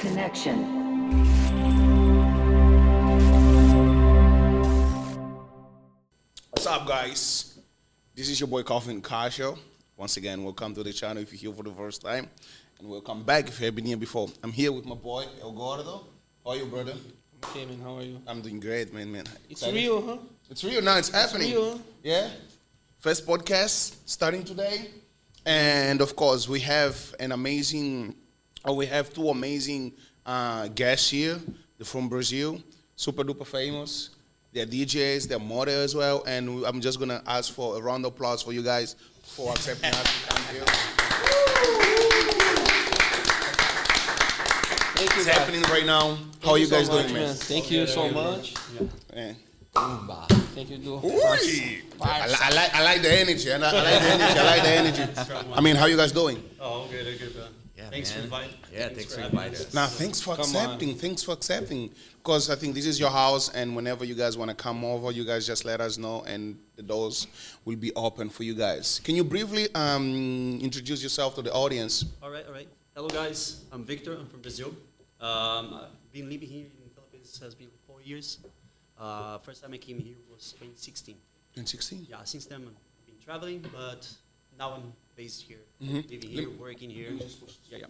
connection. What's up, guys? This is your boy Calvin Castiel. Once again, welcome to the channel if you're here for the first time, and welcome back if you have been here before. I'm here with my boy Eduardo. How are you, brother? Okay, man, how are you? I'm doing great, man. It's real, huh? It's real now. It's happening. real, huh? Yeah. First podcast starting today, and of course we have two amazing guests here. They're from Brazil, super duper famous. They're DJs, they're models as well, and I'm just gonna ask for a round of applause for you guys for accepting us to come here. Thank you, It's happening right now. How are you guys doing, man? Thank you so much. Yeah. Thank you, dude. I like the energy. I like the energy. I mean, how you guys doing? Oh, good, good. Yeah, thanks for inviting. Yeah, thanks for inviting us. Now, thanks for accepting. Thanks for accepting. Because I think this is your house, and whenever you guys want to come over, you guys just let us know, and the doors will be open for you guys. Can you briefly introduce yourself to the audience? All right. Hello, guys. I'm Victor. I'm from Brazil. I've been living here in the Philippines has been 4 years. First time I came here was 2016. 2016? Yeah, since then I've been traveling, but now I'm based here, living here, working here. Yeah.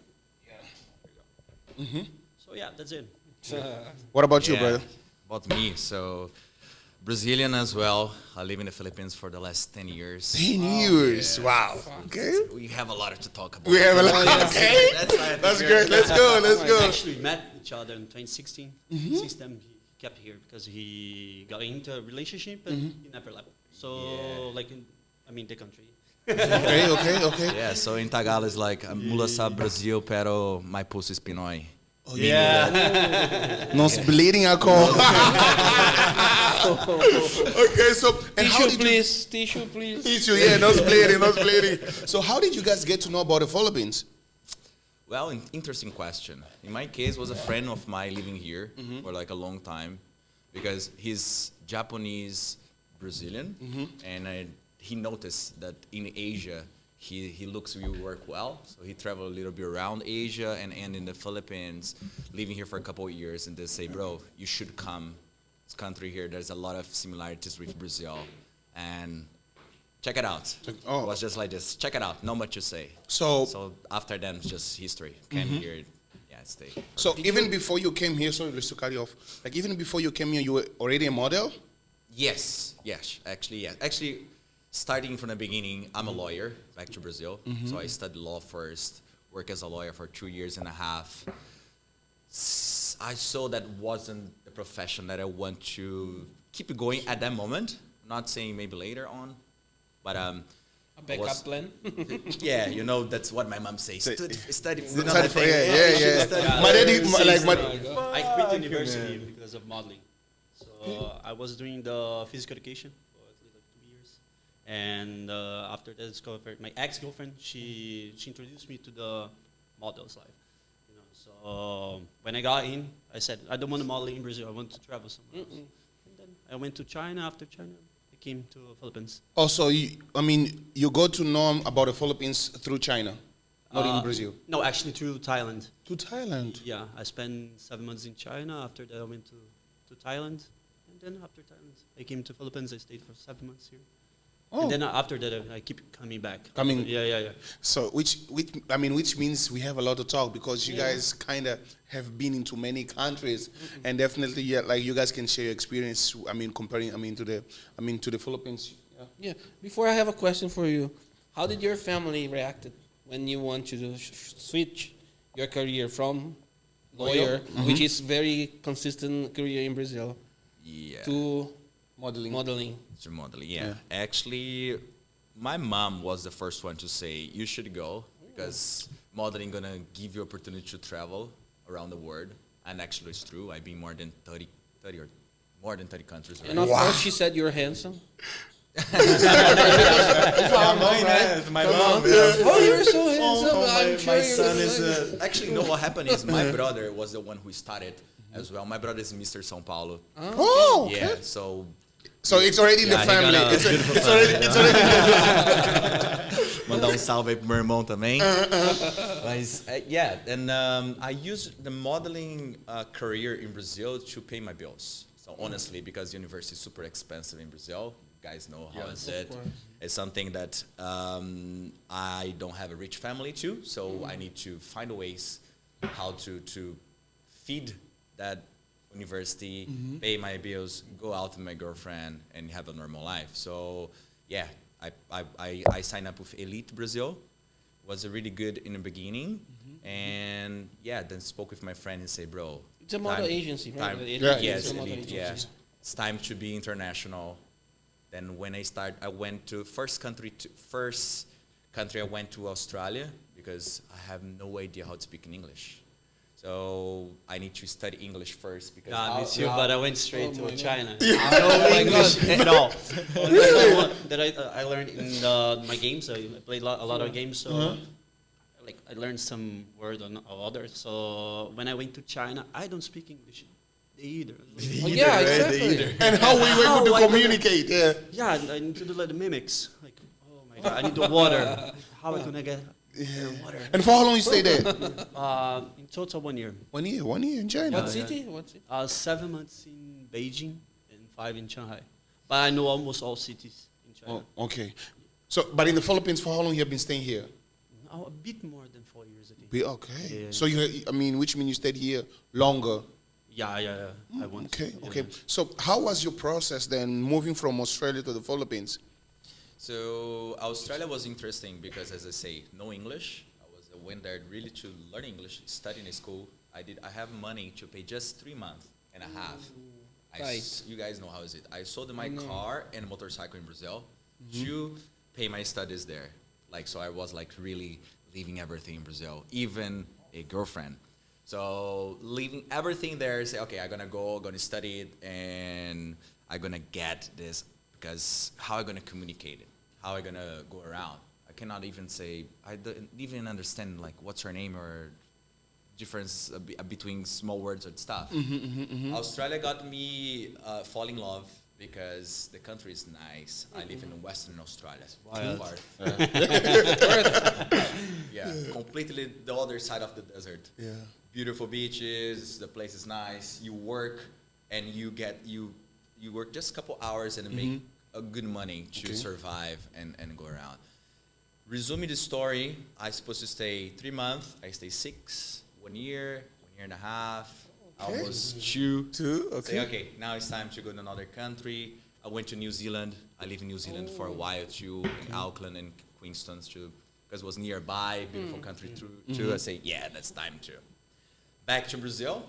So yeah, that's it. What about you, brother? About me, so Brazilian as well. I live in the Philippines for the last 10 years. 10 years. Yeah. Wow. Okay. We have a lot to talk about. We have a lot. Okay. That's great. Let's go. We actually met each other in 2016. Since then, he kept here because he got into a relationship and he never left. So, the country. Okay. Yeah, so in Tagalog it's like, mula sa Brazil pero may puso Pinoy. Oh, yeah. Nose bleeding alcohol. Okay, so and how did Tissue, please. Tissue, yeah, nose bleeding. So how did you guys get to know about the Philippines? Well, interesting question. In my case, was a friend of mine living here for like a long time because he's Japanese Brazilian, and he noticed that in Asia he looks really work well. So he traveled a little bit around Asia and in the Philippines, living here for a couple of years, and they say, bro, you should come. This country here, there's a lot of similarities with Brazil, and check it out. Oh. It was just like this. Check it out. Not much to say. So After that, it's just history. Came here, stay. So even before you came here, sorry, just to cut you off. Like even before you came here, you were already a model? Yes. Actually, starting from the beginning, I'm a lawyer back to Brazil. So I studied law first, worked as a lawyer for 2 years and a half. I saw that wasn't the profession that I want to keep going at that moment. Not saying maybe later on, but A backup plan. yeah, that's what my mom says. Study for Study another for- thing. Yeah. My daddy, I quit university because of modeling. So I was doing the physical education for like 2 years, and after that, I discovered my ex-girlfriend. She introduced me to the models life. So when I got in, I said I don't want to model in Brazil. I want to travel somewhere else. And then I went to China. After China, I came to Philippines. Also, you got to know about the Philippines through China, not in Brazil. No, actually through Thailand. To Thailand. Yeah, I spent 7 months in China. After that, I went to Thailand. And then after Thailand, I came to Philippines. I stayed for 7 months here. Oh. And then after that, I keep coming back. Coming. Yeah. So which means we have a lot to talk because you guys kind of have been into many countries, and definitely like you guys can share your experience. Comparing to the Philippines. Yeah. Before I have a question for you, how did your family react when you want to switch your career from lawyer, which is very consistent career in Brazil, to modeling? To modeling, yeah. Actually, my mom was the first one to say you should go because modeling gonna give you opportunity to travel around the world, and actually it's true. I've been more than 30 countries. And of course, she said you're handsome. My mom. Oh, you're so handsome. I'm sure My you're son gonna is. like it. Actually, what happened is my brother was the one who started as well. My brother is Mr. São Paulo. Oh, okay. Yeah, so So it's already in the he family. got a It's beautiful it's already in the Mandar salve pro meu irmão também. Mas, yeah, and I used the modeling career in Brazil to pay my bills. So honestly, because university is super expensive in Brazil, you guys know how is it. It's something that I don't have a rich family too, so I need to find ways how to feed that university, pay my bills, go out with my girlfriend, and have a normal life. So, yeah, I signed up with Elite Brazil. Was really good in the beginning, and yeah, then spoke with my friend and say, bro, It's a model agency, right? Yes, It's a model Elite, agency. yeah. It's time to be international. Then when I went to first country I went to Australia because I have no idea how to speak in English. So I need to study English first because Me too, but I went straight to China. Oh my English God. at all. Really that I learned in my games. I played a lot of games, so like I learned some word or others. So when I went to China, I don't speak English either. Oh, yeah, exactly. And how we were able to communicate, yeah. Yeah, I need to do like the mimics. Like, oh my god, I need the water. How am I gonna get water? And for how long you stay there? In total 1 year. 1 year in China. What city? What city? 7 months in Beijing and 5 in Shanghai. But I know almost all cities in China. Oh, okay. So, but in the Philippines, for how long you have been staying here? Now, a bit more than 4 years, I think. Okay. Yeah. So which means you stayed here longer. Yeah. I want. Okay, Yeah. okay. So how was your process then moving from Australia to the Philippines? So Australia was interesting because, as I say, no English. I went there really to learn English, study in a school. I have money to pay just 3 months and a half. Right. You guys know how is it. I sold my car and motorcycle in Brazil to pay my studies there. Like, so I was like really leaving everything in Brazil, even a girlfriend. So leaving everything there, say, okay, I'm gonna study it, and I'm gonna get this, because how am I gonna communicate it? How am I gonna go around? I cannot even say, I don't even understand like what's her name or difference between small words and stuff. Australia got me fall in love because the country is nice. I live in Western Australia. Yeah, completely the other side of the desert. Yeah. Beautiful beaches, the place is nice. You work and you work just a couple hours and make a good money to survive and go around. Resuming the story, I supposed to stay 3 months. I stay 6, 1 year, 1 year and a half, almost 2. Okay. Say, okay, now it's time to go to another country. I went to New Zealand. I lived in New Zealand for a while too, in Auckland and Queenstown too, because it was nearby, beautiful country too. I say, yeah, that's time to. Back to Brazil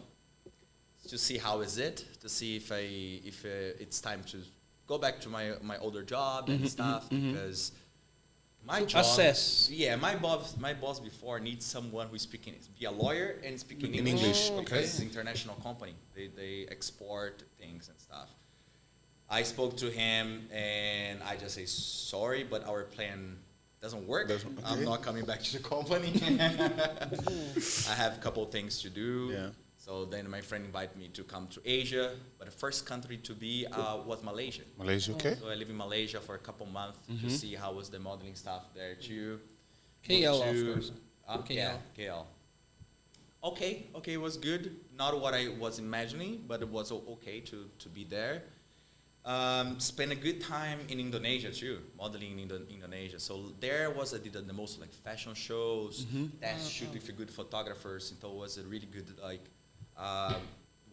to see how is it, to see if it's time to go back to my older job and stuff, because my job, Assess. yeah, my boss before needs someone who's speaking, be a lawyer and speaking In English, English, because okay. it's an international company. They export things and stuff. I spoke to him and I just say, sorry, but our plan doesn't work. I'm not coming back to the company. I have a couple things to do. Yeah. So then my friend invited me to come to Asia, but the first country to be was Malaysia. Malaysia, okay. So I live in Malaysia for a couple months to see how was the modeling stuff there too. KL, Moved of course. Yeah, KL. Okay, it was good. Not what I was imagining, but it was okay to be there. Spent a good time in Indonesia too, modeling in Indonesia. So there I did the most like fashion shows, test shoot with good photographers. So it was a really good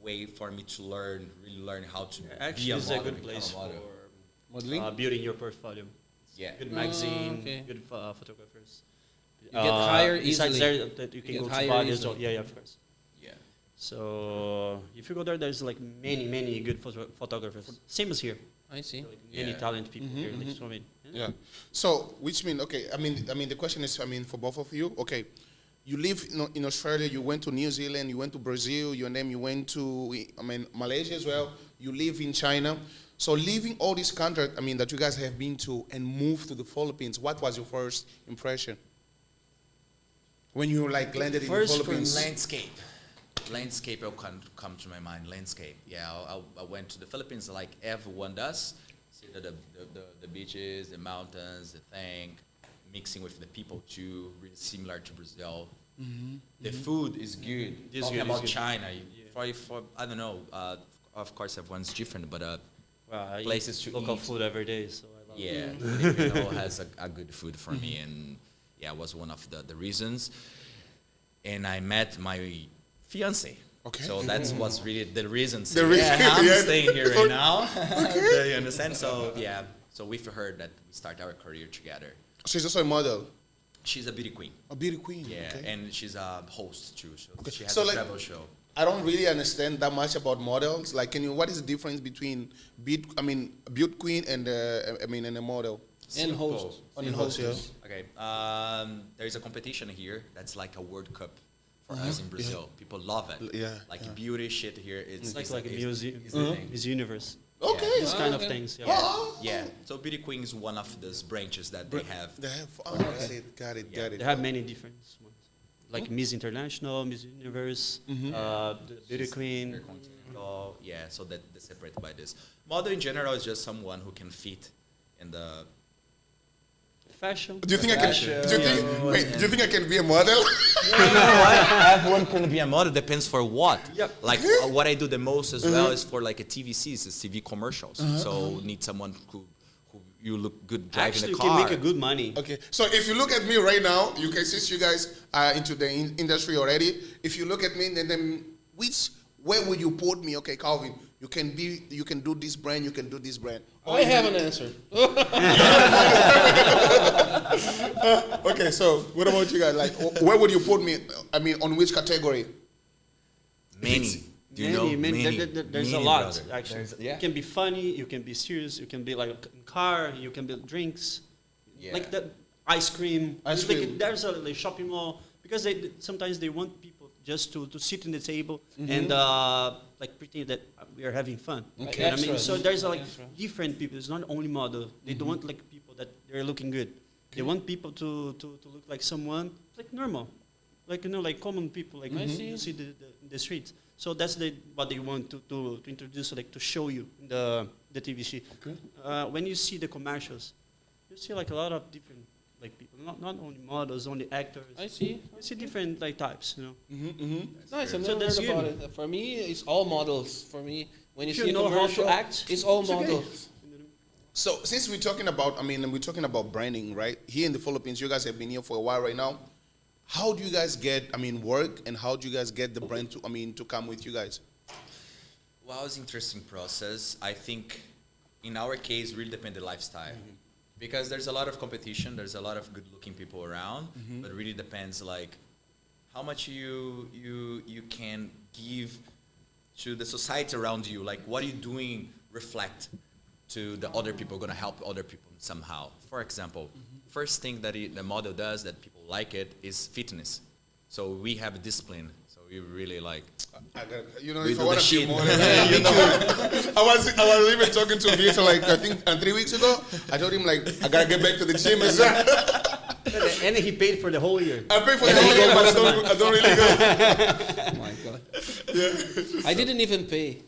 way for me to really learn how to Actually, be a it's model, a good become place a model. for Modeling? building your portfolio. Yeah. Good magazine, okay. good photographers. You get hired besides easily. there, that you can You go get to hired Bali as easily. well. Yeah, of course. Yeah. So if you go there's like many good photographers. Same as here. I see. Like many talented people here. Like so many. Yeah. So, which mean, okay, I mean, the question is, for both of you, okay, you live in Australia, you went to New Zealand, you went to Brazil, you went to, Malaysia as well, you live in China. So leaving all these countries, that you guys have been to and moved to the Philippines, what was your first impression? When you landed in the Philippines? Landscape will come to my mind. Landscape. Yeah, I went to the Philippines like everyone does. See the beaches, the mountains, the thing, mixing with the people too, really similar to Brazil. The food is good. Talking about China, for I don't know. Of course, everyone's different, but I places eat to local eat. food every day, so I love it. Filipino has a good food for me, and yeah, it was one of the reasons. And I met my fiance. Okay. So that was really the reason. The reason, I'm yeah. staying here right now. Do you understand? So yeah, so with her that we start our career together. She's also a model. She's a beauty queen. A beauty queen. Yeah, Okay. and she's a host too. So she has So, a like, travel show. I don't really understand that much about models. Like, what is the difference between beauty queen and and a model? And Simple. host. And host, yeah. Okay. There is a competition here that's like a World Cup for us in Brazil. People love it. Yeah, Like yeah. beauty shit here. It's It's like a museum, it's the thing. Miss Universe. Okay. These kind of okay. things. Yeah. Yeah. So beauty queen is one of those branches that they have. They have. Oh, got it. They have many different ones, like Miss International, Miss Universe, the Beauty Queen. Intercontinental. Yeah. So that they're separated by this. Model in general is just someone who can fit in the. Fashion. Do you think I can? Do you think I can be a model? Everyone can be a model. Depends for what. Yep. Like what I do the most as well is for like a TVCs, it's TV commercials. So need someone who you look good driving Actually, the you car. can make a good money. Okay, so if you look at me right now, you can see you guys are into the industry already. If you look at me, then where would you put me? Okay, Calvin, you can do this brand, you can do this brand. I have an answer. Okay, so what about you guys? Like, where would you put me? On which category? Many. Do you know Many. There's a many, lot, brother. actually. Yeah. You can be funny, you can be serious, you can be like in car, you can be drinks, Yeah. like the ice cream. Ice Like, cream. there's a like, shopping mall, because sometimes they want people just to sit in the table and like pretend that we are having fun. Okay. You know what I mean? Extras. So there's like Extra. different people. It's not only model. They don't want like people that they're looking good. They want people to look like someone like normal, like like common people, like I you see the streets. So that's what they want to introduce, like to show you in the TVC. Okay. When you see the commercials, you see like a lot of different like people, not only models, only actors. I see. You see different like types, you know. Nice. I've So never that's heard about good. it. For me, it's all models. For me, when you If see you a know how to commercial, act, it's all it's okay. models. So since we're talking about branding, right? Here in the Philippines, you guys have been here for a while right now. How do you guys get work, and how do you guys get the brand to come with you guys? Well, it's an interesting process. I think in our case, really depend the lifestyle. Because there's a lot of competition, there's a lot of good-looking people around, but it really depends like how much you can give to the society around you. Like what are you doing reflect to the other people, going to help other people somehow. For example, first thing that the model does that people like it is fitness. So we have a discipline. So we really like. If do I want the to be shit. more, I was even talking to Victor like I think 3 weeks ago. I told him like I gotta get back to the gym as well. And he paid for the whole year. I pay for the whole year, but I don't really go. Oh my god. I didn't even pay.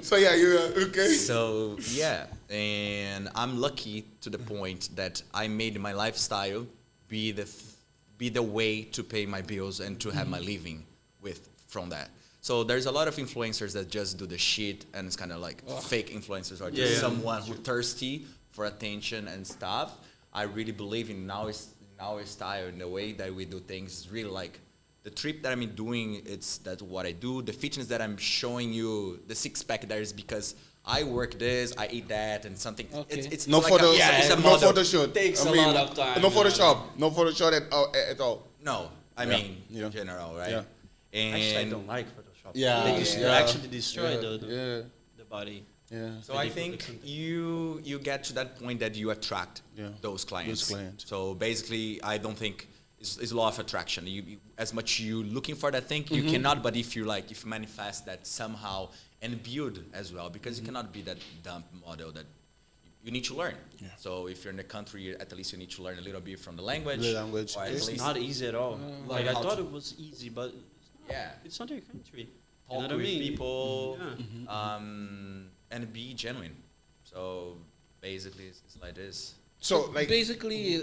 So yeah, you okay? So yeah, and I'm lucky to the point that I made my lifestyle be the way to pay my bills and to have my living from that. So there's a lot of influencers that just do the shit, and it's kind of like fake influencers or just someone who's thirsty for attention and stuff. I really believe in our style, in the way that we do things. Is really like the trip that I'm doing. That's what I do. The fitness that I'm showing you, the six pack there is because I work this, I eat that, and something. Okay. It's No like photo, it's a no model. photo shoot. Takes a lot of time. No Photoshop at all. No, I Yeah. mean Yeah. in general, right? Yeah. And Actually, I don't like Photoshop. Yeah. They Yeah. actually destroy the body. Yeah. So I think you get to that point that you attract those clients. Those clients. So basically, I don't think it's law of attraction. You as much you looking for that thing, you cannot. But if you manifest that somehow and build as well, because you cannot be that dumb model that you need to learn. Yeah. So if you're in the country, at least you need to learn a little bit from the language. The language. Or at It's least not easy at all. Like I how thought to- it was easy, but Yeah. it's not your country. Talk you know what with I mean? people. Yeah. and be genuine. So basically, it's like this. So like basically,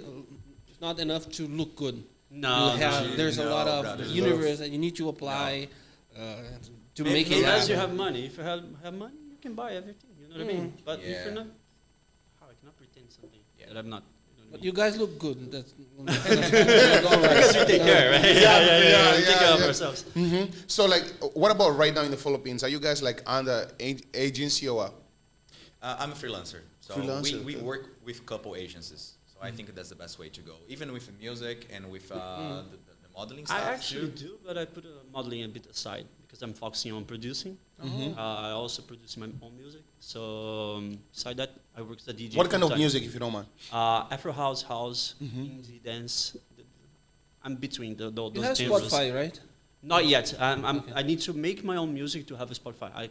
it's not enough to look good. No, You have, there's a lot of brother, universe that you need to apply to make it unless happen. you have money. If you have money, you can buy everything. You know what I mean? But if Yeah. you're not, how I cannot pretend something that I'm not. You know what I But mean? you guys look good. That's Because we take care, right? We take care of yeah. ourselves. So like, what about right now in the Philippines? Are you guys like under agency or what? I'm a freelancer, so Freelancer, we okay. work with couple agencies. So I think that's the best way to go, even with the music and with the modeling stuff. I actually too. do, but I put modeling a bit aside because I'm focusing on producing. I also produce my own music. So beside that, I work as a DJ. What kind of full-time. music, if you don't mind? Afro house, indie dance. I'm between those You have genres. Spotify, right? Not yet. I need to make my own music to have a Spotify.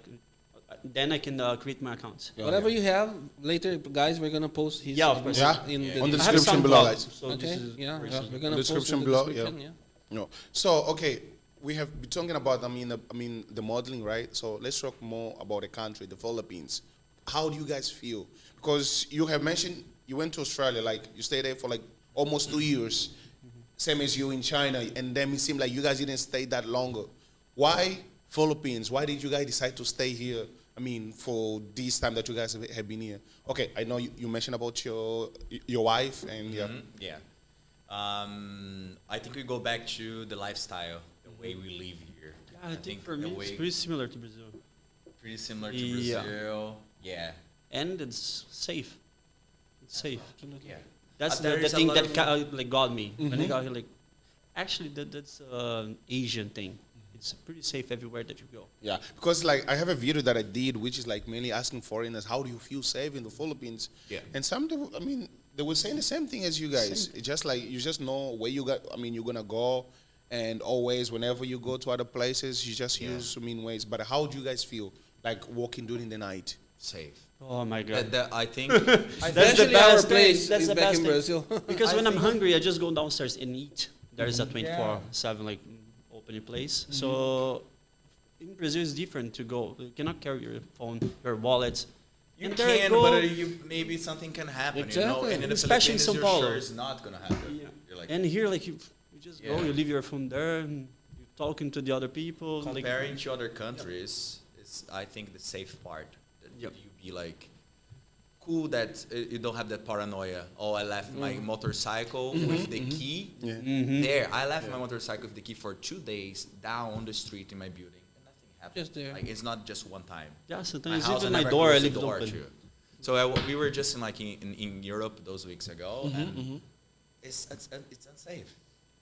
Then I can create my account. Whatever you have later, guys, we're gonna post his. Yeah, of course. Yeah? In On the I have description SoundCloud, below, guys. so this Okay. is Yeah, very yeah, soon. we're gonna Description post in below, the yeah. description, yeah. No. So okay, we have been talking about I mean the modeling, right? So let's talk more about the country, the Philippines. How do you guys feel? Because you have mentioned you went to Australia, like you stayed there for like almost 2 years, same as you in China, and then it seemed like you guys didn't stay that longer. Why Philippines? Why did you guys decide to stay here? I mean, for this time that you guys have been here. Okay, I know you mentioned about your wife and yeah. Yeah. I think we go back to the lifestyle, the way we live here. Yeah, I think for the me, way it's pretty similar to Brazil. pretty similar to Yeah. Brazil. Yeah. And it's safe. It's safe. Yeah. That's There the is a thing lot that of- like got me when I got here. Like, actually, that's an Asian thing. It's pretty safe everywhere that you go. Yeah, because like I have a video that I did, which is like mainly asking foreigners, how do you feel safe in the Philippines? Yeah. And some, I mean, they were saying the same thing as you guys. It's just like you just know where you got. I mean, you're gonna go, and always whenever you go to other places, you just use ways. But how do you guys feel like walking during the night? Safe. Oh my God. I think That's the Especially our best thing. place That's is the back best in thing. Brazil. Because I when I'm think- hungry, I just go downstairs and eat. There's a 24/7 like opening place. So in Brazil, it's different to go. You cannot carry your phone, your wallet. you And there I can, go. but maybe something can happen, you know. Exactly. And in the Especially in Philippines, São you're Paulo. sure it's not gonna happen. Yeah. You're like And here, like you just go, Yeah. you leave your phone there, and you're talking to the other people. comparing to other countries, it's I think the safe part. That Yep. you be like cool that you don't have that paranoia. Oh, I left my motorcycle with the key. Yeah. There, I left my motorcycle with the key for 2 days down on the street in my building, and nothing happened. Just there. Like it's not just one time. Yeah, My sometimes house, even I my never door, I closed the leave it door open. too. So we were just in Europe those weeks ago, and it's unsafe.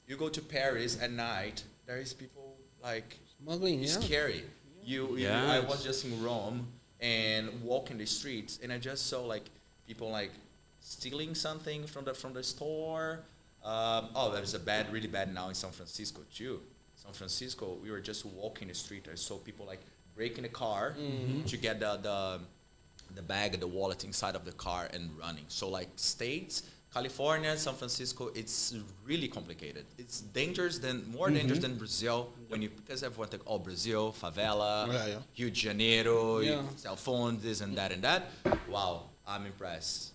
You go to Paris at night, there is people like Smuggling, it's yeah. scary. Yeah. I was just in Rome and walking the streets, and I just saw like people like stealing something from the store. There's really bad now in San Francisco too. San Francisco, we were just walking the street. I saw people like breaking the car to get the bag, the wallet inside of the car and running. So like states, California, San Francisco, it's really complicated. It's more dangerous than Brazil because everyone think, oh, Brazil, favela, Yeah. Rio de Janeiro, Yeah. cell phones, this and that and that. Wow, I'm impressed.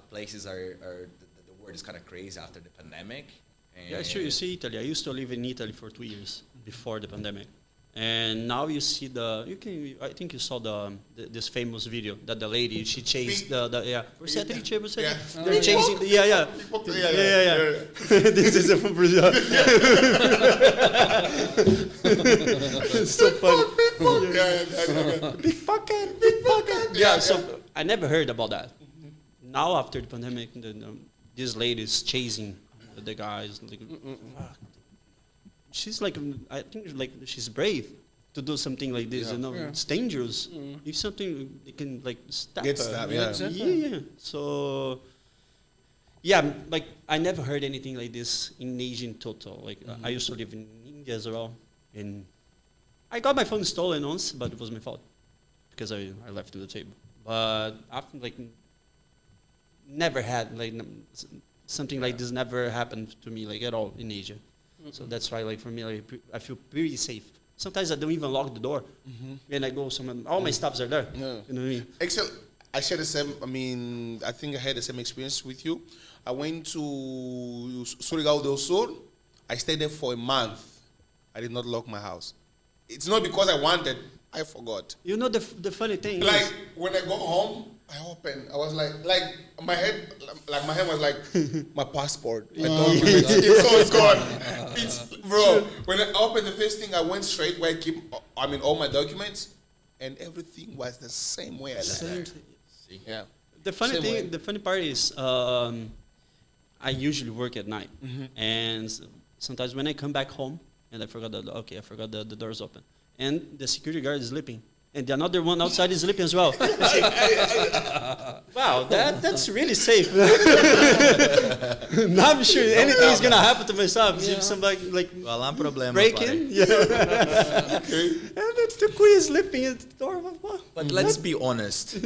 Places the word is kind of crazy after the pandemic. Yeah, sure. You see Italy. I used to live in Italy for 2 years before the pandemic, and now you see I think you saw this famous video that the lady she chased Você Yeah. They're chasing. Yeah. This is from Brazil. It's so funny. Pickpocket. Yeah. So I never heard about that. Now after the pandemic, this lady is chasing the guys. Like, she's like, I think like she's brave to do something like this. You know, it's dangerous. If something, they can like stab Get her. stabbed, Yeah, yeah. exactly. Yeah. So, yeah, like I never heard anything like this in Asia in total. Like I used to live in India as well, and I got my phone stolen once, but it was my fault because I left it on the table. But after like, never had like something like this never happened to me like at all in Asia. So that's why like for me like I feel pretty safe Sometimes I don't even lock the door. And I go somewhere, all my stuffs are there. Yeah. You know what I mean? Actually, I share the same. I mean, I think I had the same experience with you. I went to Surigao del Sur. I stayed there for a month. I did not lock my house. It's not because I wanted. I forgot. You know the funny thing Like is, when I go home, I open. I was like my head was like my passport. My documents. It's all gone. It's bro. When I opened the first thing, I went straight where I keep. I mean, all my documents, and everything was the same way I left it. Yeah. the funny Same thing, way. the funny part is, I usually work at night, and sometimes when I come back home and I forgot the doors open, and the security guard is sleeping, and the another one outside is sleeping as well. Wow, that's really safe. Now I'm sure anything is gonna happen to myself. If somebody like Well, I'm problema. break in, and the queen is sleeping at the door. But let's be honest.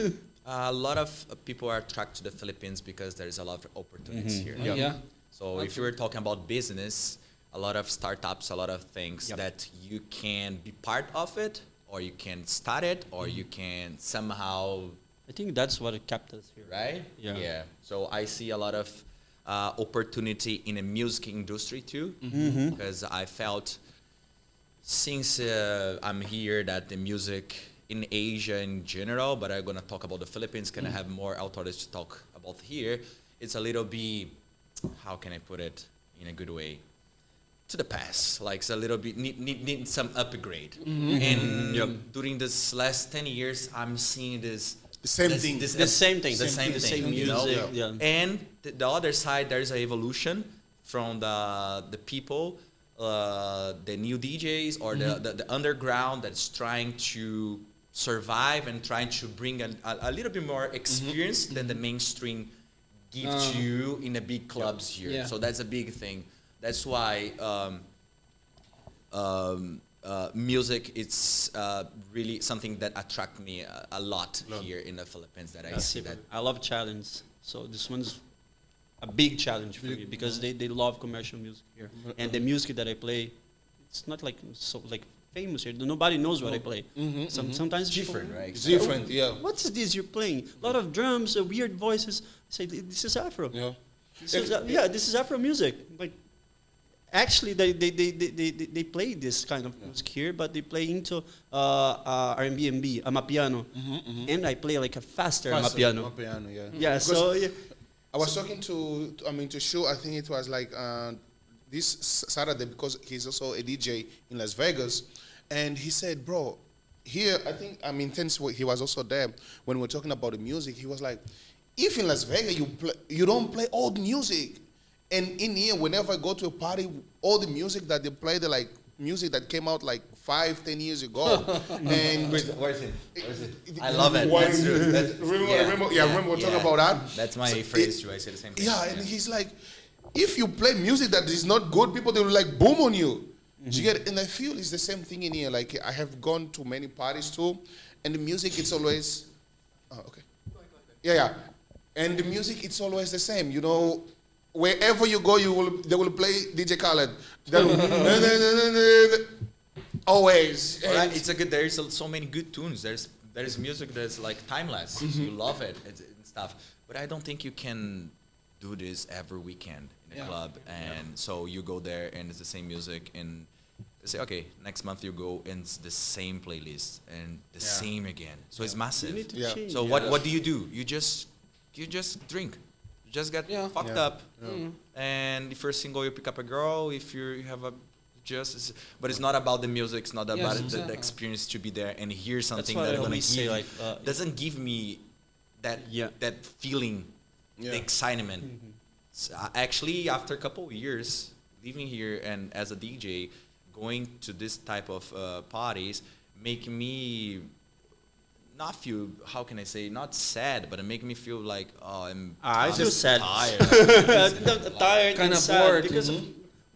A lot of people are attracted to the Philippines because there is a lot of opportunities here. Yeah. So if you were talking about business, a lot of startups, a lot of things that you can be part of it, or you can start it, or you can somehow, I think that's what kept us here. right? Yeah. So I see a lot of opportunity in the music industry too, because I felt since I'm here that the music in Asia in general, but I'm gonna talk about the Philippines, gonna have more authorities to talk about here. It's a little bit, how can I put it in a good way? To the past, like it's a little bit need some upgrade. And during this last 10 years, I'm seeing this The same thing. The same thing. the same The thing, same you know? music. Yeah. And the other side, there's an evolution from the people, the new DJs or the underground that's trying to survive and trying to bring a little bit more experience than the mainstream give to you in the big clubs here. Yeah. So that's a big thing. That's why music is really something that attract me a lot here in the Philippines. That I see that. I love challenge. So this one's a big challenge for me because they love commercial music here. And the music that I play, it's not like so like famous here. Nobody knows what I play. Sometimes Different, people, right? It's different, yeah. What is this you're playing? A lot of drums, weird voices. I say, this is Afro. Yeah. This is Afro music. Like, actually, they play this kind of music here, but they play into R&B, amapiano, and I play like a faster amapiano. Amapiano, yeah. Yeah, Because so I was talking to Shu, I think it was like this Saturday, because he's also a DJ in Las Vegas, and he said, bro, here, since he was also there, when we were talking about the music, he was like, if in Las Vegas you don't play old music, and in here, whenever I go to a party, all the music that they play, they're like music that came out like 5-10 years ago. And Where is it? I love it. Why- That's true. remember we're talking about that. That's my phrase too. I say the same thing. Yeah, and he's like, if you play music that is not good, people they will like boom on you. Do you get it? And I feel it's the same thing in here. Like I have gone to many parties too, and the music it's always, okay, yeah, and the music it's always the same. You know, wherever you go, they will play DJ Khaled. Always. Right, it's a good. There's so many good tunes. There's music that's like timeless. You love it and stuff. But I don't think you can do this every weekend in a club. And so you go there and it's the same music and they say, okay, next month you go and it's the same playlist and the same again. So it's massive. you need to Yeah. change. So what do? You just drink. You just get fucked up. And if you're single, you pick up a girl. If you have a but it's not about the music. It's not about the experience to be there and hear something why that I gonna always say, give like, doesn't give me that that feeling, the excitement. So, actually, after a couple of years living here and as a DJ, going to this type of parties make me not feel, how can I say, not sad, but it make me feel like, I feel sad. tired. Tired Kinda and sad bored. because of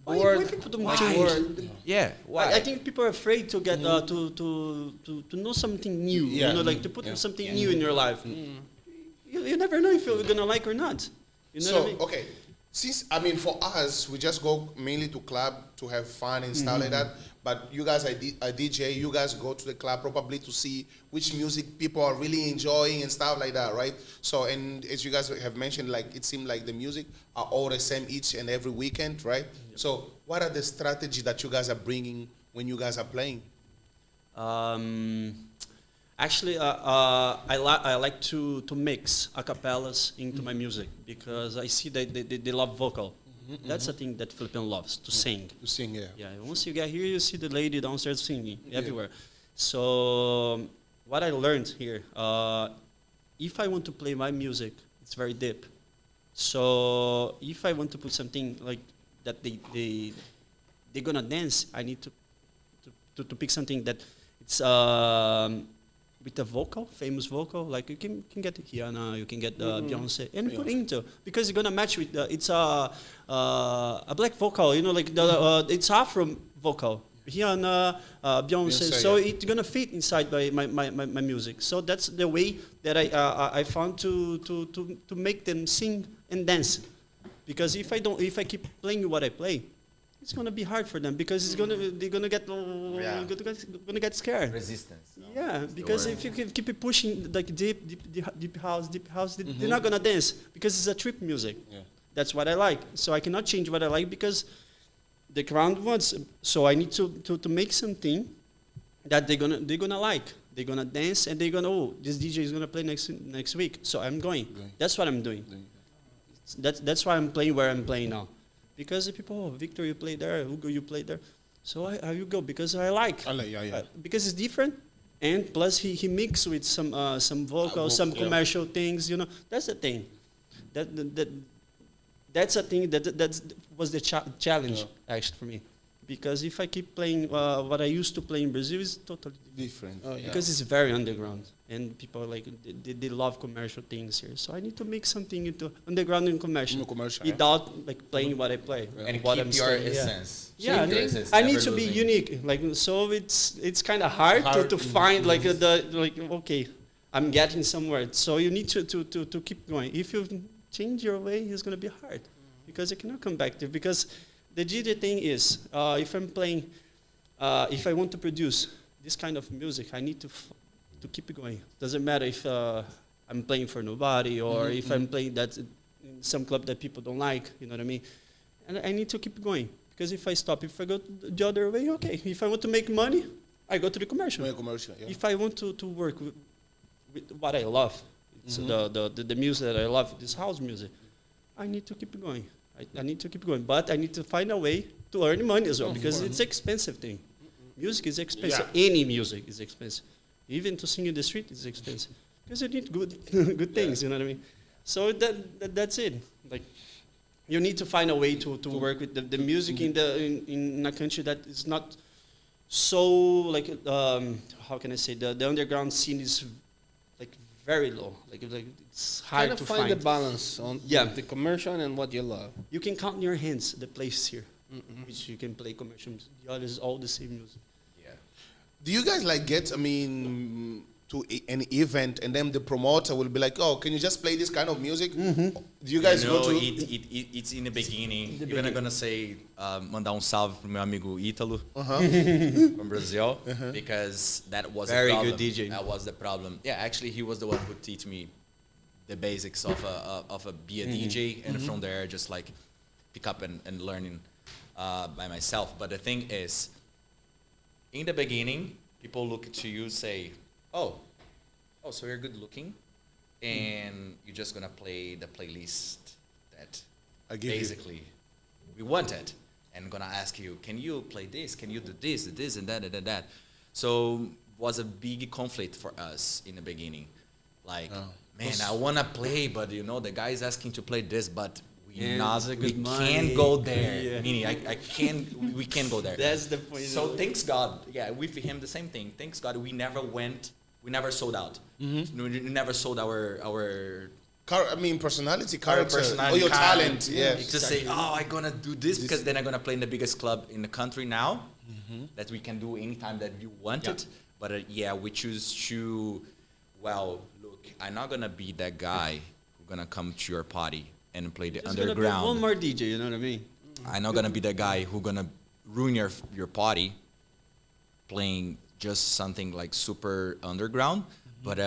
why Bored. people don't Like change. bored. Yeah, why? I think people are afraid to get to know something new. Yeah. You know, like to put something new in your life. You never know if you're gonna like or not. You know what I So mean? okay, Since I mean, for us, we just go mainly to club to have fun and stuff like that. But you guys are DJ. You guys go to the club probably to see which music people are really enjoying and stuff like that, right? So, and as you guys have mentioned, like it seemed like the music are all the same each and every weekend, right? So, what are the strategies that you guys are bringing when you guys are playing? Actually, I like to mix acapellas into my music because I see that they love vocal. That's the thing that Filipino loves, to sing. To sing, yeah. Yeah, once you get here, you see the lady downstairs singing everywhere. So what I learned here, if I want to play my music, it's very deep. So if I want to put something like that they're gonna dance, I need to pick something that it's with a vocal, famous vocal, like you can get Rihanna, you can get Beyonce, and put into, because you're gonna match with it's a black vocal, you know, like it's Afro vocal, Rihanna, Beyonce, so it's gonna fit inside my music. So that's the way that I found to make them sing and dance, because if I keep playing what I play, it's gonna be hard for them because they're gonna get scared. Resistance. No? Yeah, because if you can keep it pushing like deep house, they're not gonna dance because it's a trip music. Yeah. That's what I like. So I cannot change what I like because the crowd wants. So I need to make something that they're gonna like. They're gonna dance and they're gonna this DJ is gonna play next week. So I'm going. That's what I'm doing. That's why I'm playing where I'm playing now. Because the people, Victor, you play there, Hugo, you play there. So I you go because I like. Because it's different, and plus he mixed with some vocals, some commercial things. You know, that's the thing. That's a thing that was the challenge actually for me. Because if I keep playing what I used to play in Brazil, is totally different. Because it's very underground, and people like they love commercial things here. So I need to make something into underground and commercial, without like playing what I play and what keep I'm your saying. essence. Yeah, I need to be unique. Like so, it's kind of hard to find like okay, I'm getting somewhere. So you need to keep going. If you change your way, it's gonna be hard because you cannot come back to because. The DJ thing is, if I'm playing, if I want to produce this kind of music, I need to keep it going. Doesn't matter if I'm playing for nobody or if I'm playing that in some club that people don't like, you know what I mean? And I need to keep going. Because if I stop, if I go the other way, okay. If I want to make money, I go to the commercial. If I want to work with what I love, it's the music that I love, this house music, I need to keep it going. I need to keep going, but I need to find a way to earn money as well because it's an expensive thing. Music is expensive. Yeah. Any music is expensive. Even to sing in the street is expensive because you need good things. You know what I mean? So that's it. Like you need to find a way to work with the music in a country that is not so like how can I say the underground scene is like very low. Like it's hard to find the balance on the commercial and what you love. You can count in your hands the places here which you can play commercial music. The others all the same music. Yeah. Do you guys like get to an event and then the promoter will be like, oh, can you just play this kind of music? Do you guys go to... It's in the beginning. Even I'm going to say, mandar salve pro meu amigo Ítalo from Brazil, because that was very a problem. Good DJ. That was the problem. Yeah, actually, he was the one who taught me the basics of be a DJ, and from there, just like pick up and learning by myself. But the thing is, in the beginning, people look to you say, oh, so you're good looking, and you're just gonna play the playlist that basically we wanted, and gonna ask you, can you play this? Can you do this, and that? So was a big conflict for us in the beginning. Like, man, I wanna play, but you know the guy's asking to play this, but we can't go there. Yeah. Meaning, we can't go there. That's the point. So thanks God, with him the same thing. Thanks God, we never sold out. We never sold our personality, character, or your talent. Yeah. To say, I'm gonna do this because then I'm gonna play in the biggest club in the country now, that we can do anytime that you want it. But we choose to, look, I'm not gonna be that guy who's gonna come to your party and play the There's gonna be one underground. more DJ, you know what I mean? I'm not gonna be the guy who gonna ruin your party playing just something like super underground. But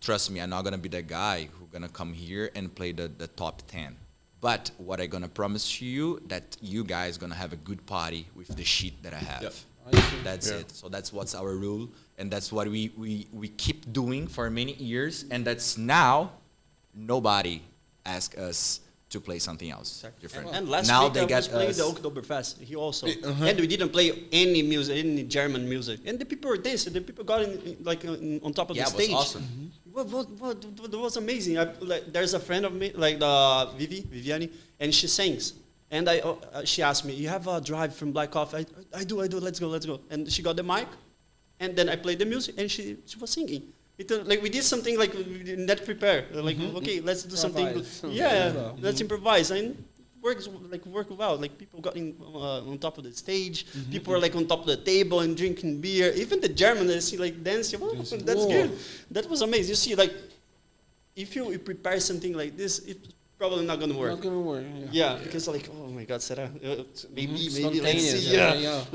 trust me, I'm not gonna be the guy who gonna come here and play the top 10. But what I gonna promise you that you guys gonna have a good party with the shit that I have. That's it. So that's what's our rule, and that's what we keep doing for many years, and that's now nobody ask us to play something else different. And last now week they I get was playing us. the Uggobrmusik. He also, and we didn't play any music, any German music, and the people were dancing. The people got on top of the Yeah, it was stage. awesome. What was amazing. There's a friend of me, like the Viviani, and she sings. And she asked me, "You have a drive from Black Coffee?" I do. Let's go. And she got the mic, and then I played the music, and she was singing. Like we did something like we did not prepare. Like okay, let's do something. Yeah, let's improvise, and works well. Like people got on top of the stage. People were like on top of the table and drinking beer. Even the German, I see like dancing. Oh, that's good. That was amazing. You see, like if you prepare something like this, it's probably not gonna work. Not gonna work. Yeah, because like, oh my God, Sarah, maybe let's Spontaneous, see. yeah.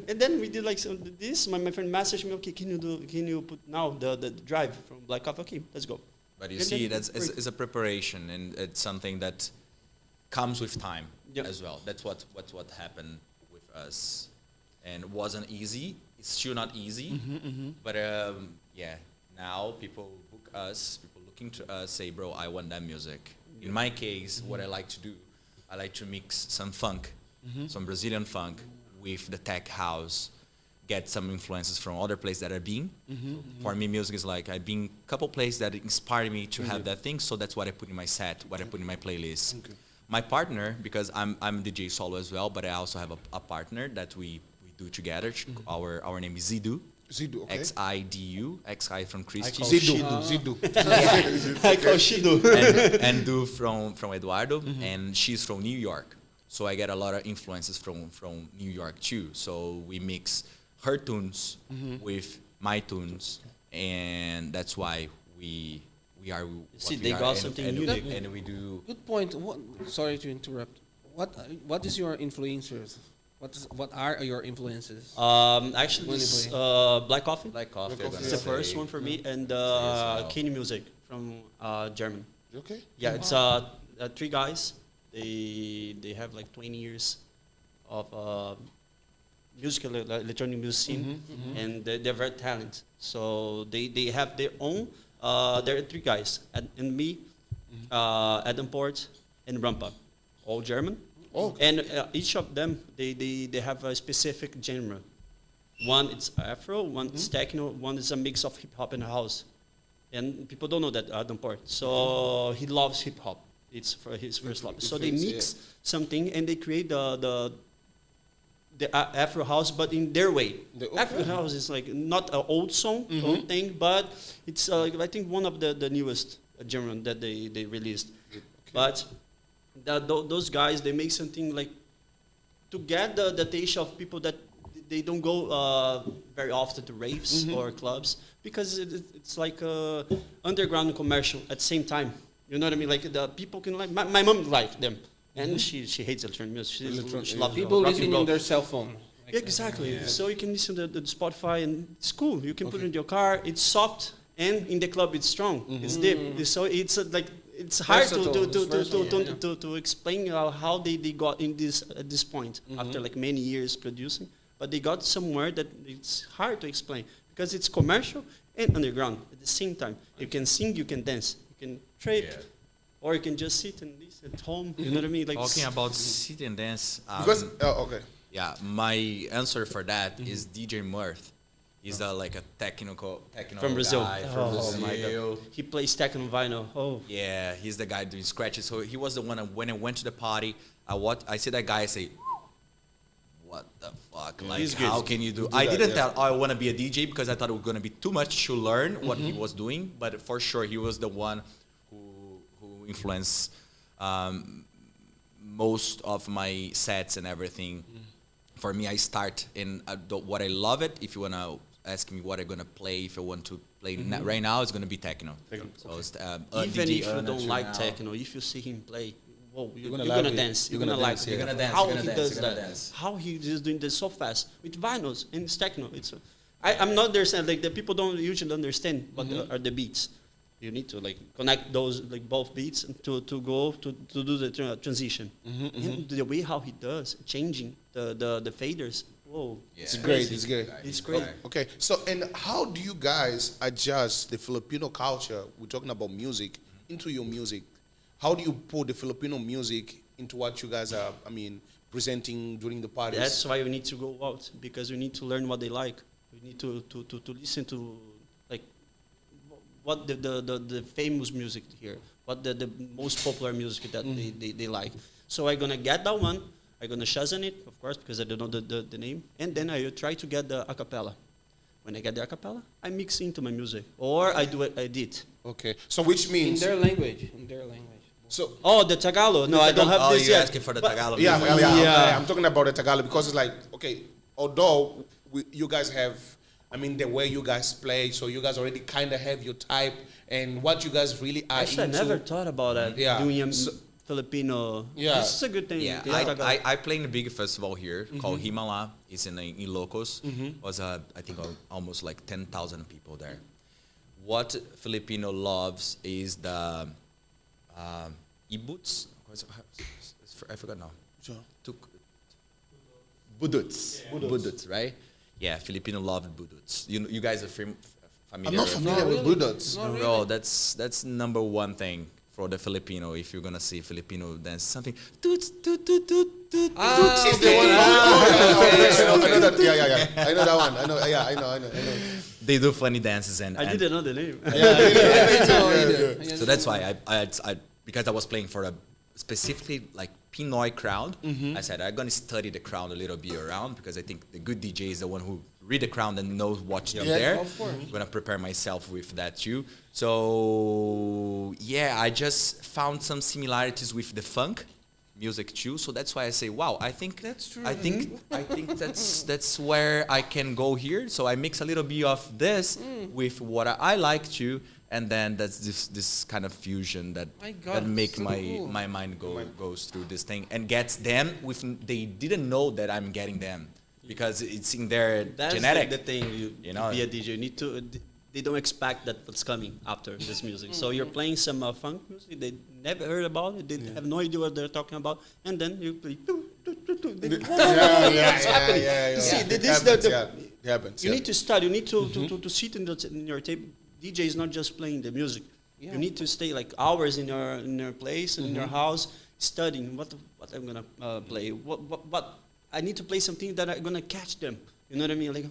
And then we did like this. My friend messaged me, okay, can you put now the drive from Black Coffee? Okay, let's go. But you And see, then that's it's a preparation, and it's something that comes with time as well. That's what happened with us, and it wasn't easy. It's still not easy, but yeah, now people book us, people looking to us, say, bro, I want that music. In my case, what I like to do, I like to mix some funk, some Brazilian funk with the tech house, get some influences from other places that I've been. For me, music is like, I've been a couple places that inspired me to have that thing, so that's what I put in my set, what I put in my playlist. My partner, because I'm DJ solo as well, but I also have a partner that we do together. Our name is Zidu. Zidu, okay. Xidu, Xi from Christian. Zidu. I call Shido. and do from Eduardo, and she's from New York. So I get a lot of influences from New York too. So we mix her tunes with my tunes, and that's why we are. See, what they we are, got and- something and, unique. and we do. Good point. Sorry to interrupt. What is your influencers? What are your influences? Actually, When you this, play? Black Coffee. Like coffee, It's the first one for me, and Kenny Music from German. Okay. Yeah, it's 3 guys. They have like 20 years of musical electronic music scene, and they're very talented. So they have their own. There are 3 guys, and me, Adam Port, and Rampa, all German. Oh. And each of them, they have a specific genre. One it's Afro, one is techno, one is a mix of hip hop and house. And people don't know that Adam Port. So he loves hip hop. It's for his first love. So they mix something and they create the Afro house, but in their way. Afro house is like not an old song, old thing, but it's I think one of the newest genre that they released. But those guys, they make something like to get the taste of people that they don't go very often to raves or clubs, because it's like a underground commercial at the same time. You know what I mean? Like the people can like my mom like them, and she hates electronic music. She loves People rock and listening roll. on their cell phone. Like Exactly. So you can listen to the Spotify, and it's cool. You can put it in your car. It's soft, and in the club it's strong. It's deep. So it's like it's hard to explain how they got in this at this point after like many years producing. But they got somewhere that it's hard to explain because it's commercial and underground at the same time. You can sing, you can dance, you can trade, or you can just sit and listen at home. You know what I mean? Like Talking about sit and dance. Because okay. Yeah, my answer for that is DJ Mirth. He's like a techno from Brazil. guy from Brazil. My God. He plays techno vinyl. Oh. Yeah, he's the guy doing scratches. So he was the one when I went to the party. I see that guy. I say, "What the fuck? Like, He's good. how can you do?" I didn't tell. I want to be a DJ because I thought it was gonna be too much to learn what he was doing. But for sure, he was the one who influenced most of my sets and everything. For me, I start in what I love it. If you wanna ask me what I'm gonna play, if I want to play right now, it's gonna be techno. So it's, Even DJ if you don't like now. techno, if you see him play, whoa, you're gonna gonna, love it. dance. You're You're gonna gonna like dance, it. yeah. You're gonna dance, How you're gonna he dance, does you're gonna that. dance. How he just doing this so fast with vinyls and it's techno. I'm not understand. Like the people don't usually understand what are the beats. You need to like connect those like both beats to do the transition. And the way how he does changing the faders. Whoa, It's great. It's great. it's great. Okay, so and how do you guys adjust the Filipino culture? We're talking about music into your music. How do you put the Filipino music into what you guys are? I mean, presenting during the parties. That's why we need to go out because we need to learn what they like. We need to listen to like what the famous music here, what the most popular music that they like. So I'm gonna get that one. I'm gonna Shazam it, of course, because I don't know the name, and then I try to get the acapella. When I get the acapella, I mix into my music, or I do it. I did. Okay, so which In means their language. In their language. so. Oh, the Tagalog. No, I don't have Oh, this you're yet. asking for the But- Tagalog. Yeah, music. okay, I'm talking about the Tagalog because it's like, okay, although you guys have, I mean, the way you guys play, so you guys already kind of have your type and what you guys really are Actually, I into. never thought about that. Yeah. Doing a So- Filipino. Yeah. This is a good thing. Yeah, Tagalog. I play in a big festival here called Himala. It's in Ilocos. Was I think almost like 10,000 people there. What Filipino loves is the ibuts. I forgot now. Sure. Buduts. Buduts, right? Yeah, Filipino loved buduts. You guys are familiar. I'm not familiar No, with really? Budots. No, really? Bro, that's number one thing for the Filipino. If you're gonna see Filipino dance, something. Toots, toot, toot, toot, toot, Ah, Is the one? I know that. Yeah. I know that one. I know. Yeah, I know. They do funny dances and I didn't know the name. so that's why I because I was playing for a specifically like Pinoy crowd. I said I'm gonna study the crowd a little bit around because I think the good DJ is the one who read the crowd and knows what's there. of course. I'm gonna prepare myself with that too. So yeah, I just found some similarities with the funk music too. So that's why I say, wow, I think That's true. I think that's where I can go here. So I mix a little bit of this with what I like to, and then that's this kind of fusion that My God, that make so my cool. my mind goes through this thing and gets them with they didn't know that I'm getting them because it's in their That's genetic. the thing. You know? To be a DJ, you need to. They don't expect that what's coming after this music. So you're playing some funk music. They never heard about it. They have no idea what they're talking about. And then you play. What's happening? You see, It this is happens, the. It happens. You need to study. You need to sit in your table. DJ is not just playing the music. Yeah. You need to stay like hours in your place in your house studying what I'm gonna play. What I need to play something that I'm gonna catch them. You know what I mean? Like,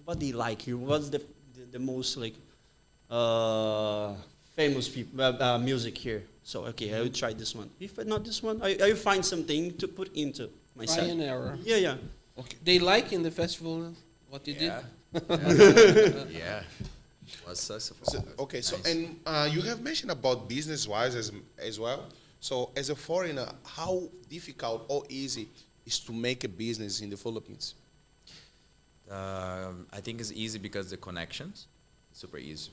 what do you like here? What's the most like famous people music here? So okay, I will try this one. If not this one, I will find something to put into my Try set. and error. Yeah. They like in the festival what you did. Yeah. Was So, okay, so and you have mentioned about business-wise as well. So as a foreigner, how difficult or easy is to make a business in the Philippines? I think it's easy because the connections, super easy.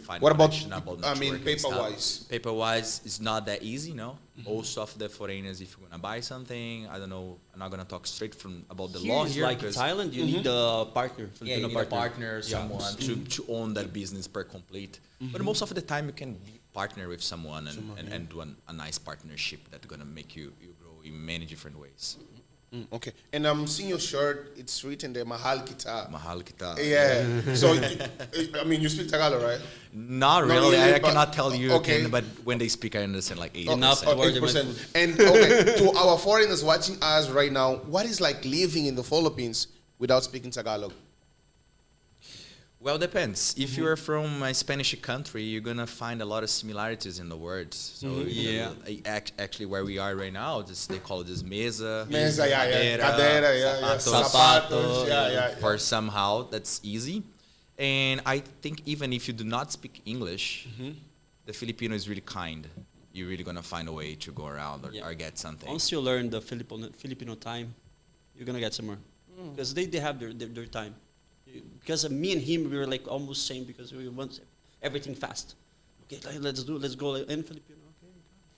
Find What about, connection, about I mean, networking stuff. paper-wise? Paper-wise, it's not that easy, no? Most of the foreigners, if you're gonna buy something, I don't know, I'm not gonna talk straight from about the law Here is here. like because Thailand, you need a partner, yeah, you Filipino need a partner, someone to own that business per complete. But most of the time, you can be partner with someone and do a nice partnership that's gonna make you grow in many different ways. Okay, and I'm seeing your shirt. It's written there, Mahal Kita. Mahal kita. Yeah. So, I mean, you speak Tagalog, right? Not Not really. really, I but- cannot tell you. okay. But when they speak, I understand like 80%. Enough to order my 8%. And okay, to our foreigners watching us right now, what is like living in the Philippines without speaking Tagalog? Well, depends. If you are from a Spanish country, you're gonna find a lot of similarities in the words. So actually, where we are right now, they call this mesa, Mesa, yeah. Cadeira, yeah. sapatos. Sapatos, yeah. For somehow that's easy, and I think even if you do not speak English, the Filipino is really kind. You're really gonna find a way to go around or get something. Once you learn the Filipino time, you're gonna get somewhere because they have their time. Because me and him, we were like almost same because we want everything fast. Okay, let's go in Filipino.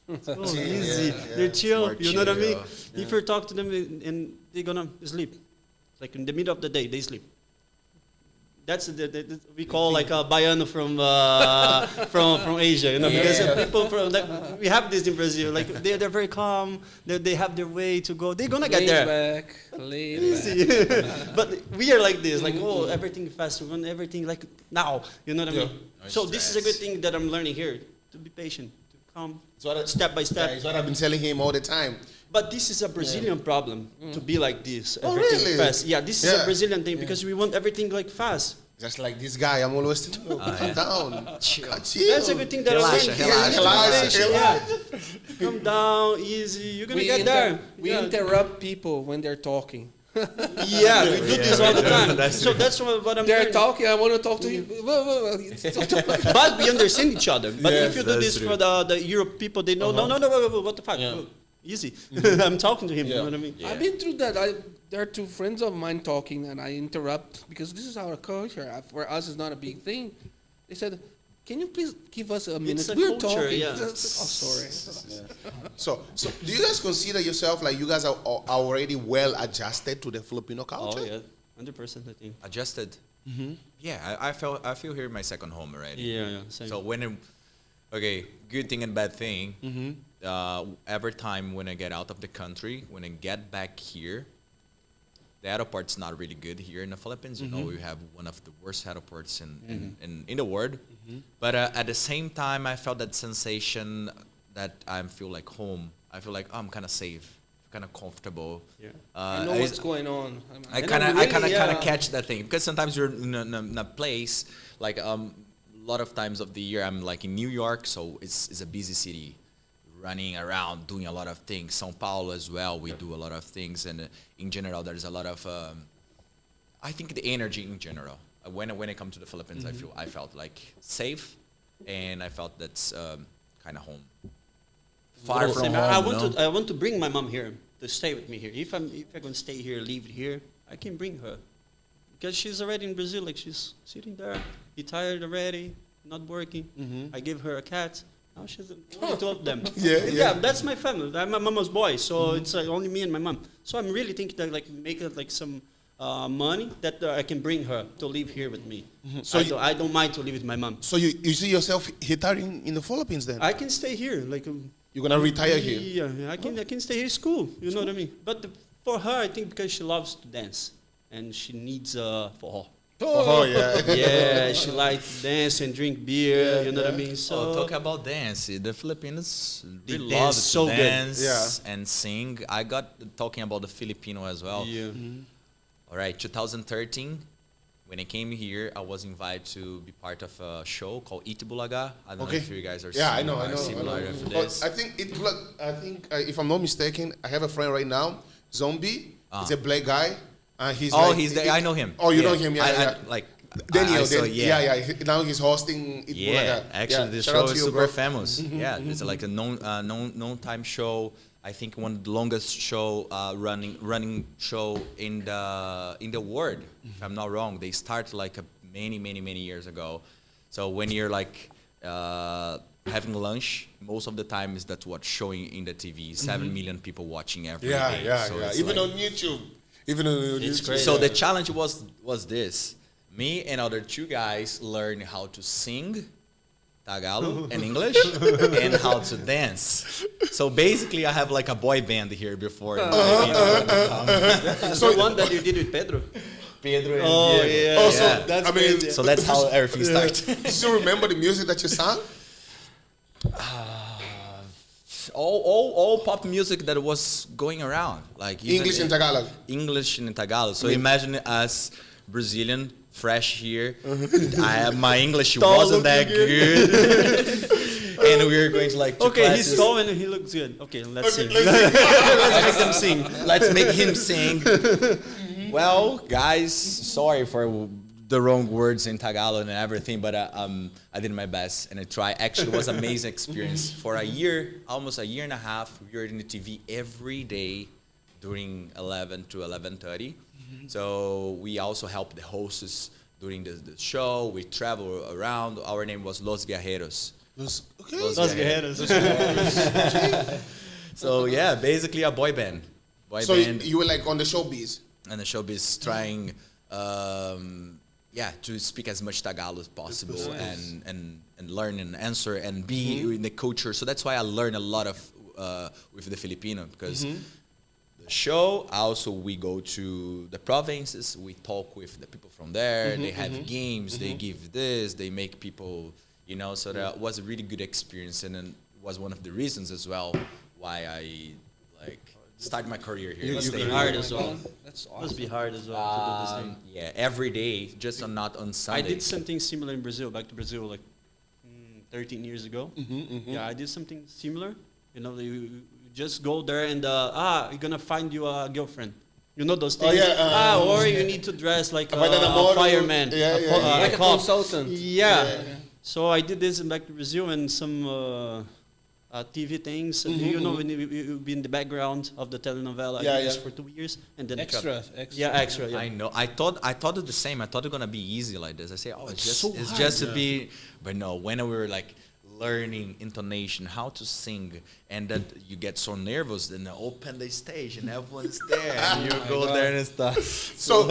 Okay. Oh, easy. They're chill. Smart You know what I mean? chill. If you talk to them and they're gonna sleep, like in the middle of the day, they sleep. That's we call like a baiano from Asia, you know, because people from we have this in Brazil. Like they're very calm. They have their way to go. They're gonna get there. Laid Easy. But we are like this, like everything fast. We want everything like now. You know what I mean? No So this is a stress. good thing that I'm learning here: to be patient, to come what step by step. It's what I've been telling him all the time. But this is a Brazilian problem to be like this. Oh, Everything really? fast. Yeah, this is Yeah. a Brazilian thing because we want everything like fast. Just like this guy, I'm always telling him, calm down. Chill. That's a good thing that Relaxa, I learned. relaxa, Yeah. Calm down, easy. You're gonna get there. We Yeah. interrupt people when they're talking. Yeah, we do this all the time. So that's what I'm They're learning. talking. I want to talk to you. But we understand each other. But Yes, if you do that's this true. for the Europe people, they know, no, wait, what the fuck? Yeah. Look, easy. I'm talking to him, you know what I mean? I've been through that. There are two friends of mine talking, and I interrupt because this is our culture. For us, it's not a big thing. They said, "Can you please give us a minute? a We're culture, talking." yeah. Oh, sorry. So do you guys consider yourself like you guys are already well adjusted to the Filipino Oh, culture? yeah. 100%, I think. Adjusted. Yeah, I feel here in my second home already. Yeah. Same. So okay, good thing and bad thing. Every time when I get out of the country, when I get back here, the airport's not really good here in the Philippines. You know, we have one of the worst airports in the world. But at the same time, I felt that sensation that I feel like home. I feel like I'm kind of safe, kind of comfortable. Yeah. I know what's going on. I And kind I'm of really, catch that thing because sometimes you're in a place like a lot of times of the year I'm like in New York, so it's a busy city, running around doing a lot of things. São Paulo as well, we do a lot of things, and in general there's a lot of I think the energy in general. When I come to the Philippines, I felt like safe, and I felt that's kind of home. Far from Same. home. I want to bring my mom here to stay with me here. If I'm going to stay here, live here, I can bring her. Because she's already in Brazil, like she's sitting there, retired already, not working. I gave her a cat. Now she's only two of them. Yeah. That's my family. I'm my mama's boy, so it's like only me and my mom. So I'm really thinking that like make it like some money that I can bring her to live here with me. So I don't mind to live with my mom. So you see yourself retiring in the Philippines then? I can stay here, like. You're gonna retire here? Yeah, I can stay here in school. You know what I mean? But for her, I think because she loves to dance and she needs for Oh yeah. yeah, she likes to dance and drink beer. You know what I mean? So Talk about dance. The Filipinos They really dance love so to good. dance Yeah. and sing. I got talking about the Filipino as well. yeah. All right, 2013, when I came here, I was invited to be part of a show called Itbulaga. I don't know if you guys are Yeah, I know. similar to But this. I think if I'm not mistaken, I have a friend right now, Zombie. He's a black guy. He's Oh, like, he's the, I know him. Oh, you know him? Yeah, yeah. Like Daniel, I saw, yeah. Now he's hosting Itbulaga. Yeah, actually, the Shout show out to is you, super bro. famous. Yeah, it's like a known time show. I think one of the longest show running show in the world. If I'm not wrong, they started like many years ago. So when you're like having lunch, most of the time is that's what's showing in the TV. 7 million people watching every day. So it's Even like- on YouTube. Even on It's YouTube. crazy. So the challenge was this. Me and other two guys learn how to sing Tagalog and English and how to dance. So basically I have like a boy band here before. So the one that you did with Pedro. Pedro and Oh Diego. yeah. Also, yeah. That's I mean, crazy. So that's how everything starts. Do you still remember the music that you sang? all pop music that was going around, like even English and Tagalog. English and Tagalog. So imagine us Brazilian, fresh here. My English Tall wasn't that looking good, and we were going to like to Okay, he's classes. tall and he looks good. Okay, let's sing. let's Let's make them sing. Let's make him sing. Well, guys, sorry for the wrong words in Tagalog and everything, but I did my best and I tried. Actually, it was an amazing experience. For a year, almost a year and a half, we were in the TV every day during 11 to 11:30. So we also helped the hosts during the show. We travel around. Our name was Los Guerreros. Okay. Los Guerreros. So yeah, basically a boy band. So you were like on the showbiz. And the showbiz trying, to speak as much Tagalog as possible and learn and answer and be in the culture. So that's why I learned a lot of with the Filipino, because the show, also we go to the provinces, we talk with the people from there, they have games, they give this, they make people, so that was a really good experience, and then was one of the reasons as well why I start my career here. It must be hard as well. That's awesome. Must be hard as well to do this thing. Yeah, every day, just not on Sunday. I did something similar in Brazil, back to Brazil, like 13 years ago. Yeah, I did something similar. You just go there and, you're going to find you a girlfriend. You know those things? Or you need to dress like a fireman. Like a consultant. Yeah. So I did this back to Brazil, and some TV things. When you be in the background of the telenovela, I did this for 2 years, and then Extra. Yeah, extra. Yeah. I know. I thought it the same. I thought it gonna be easy like this. I say, it's so just to be. But no, when we were learning intonation, how to sing, and that you get so nervous, then you open the stage and everyone's there, and you go there and stuff. So,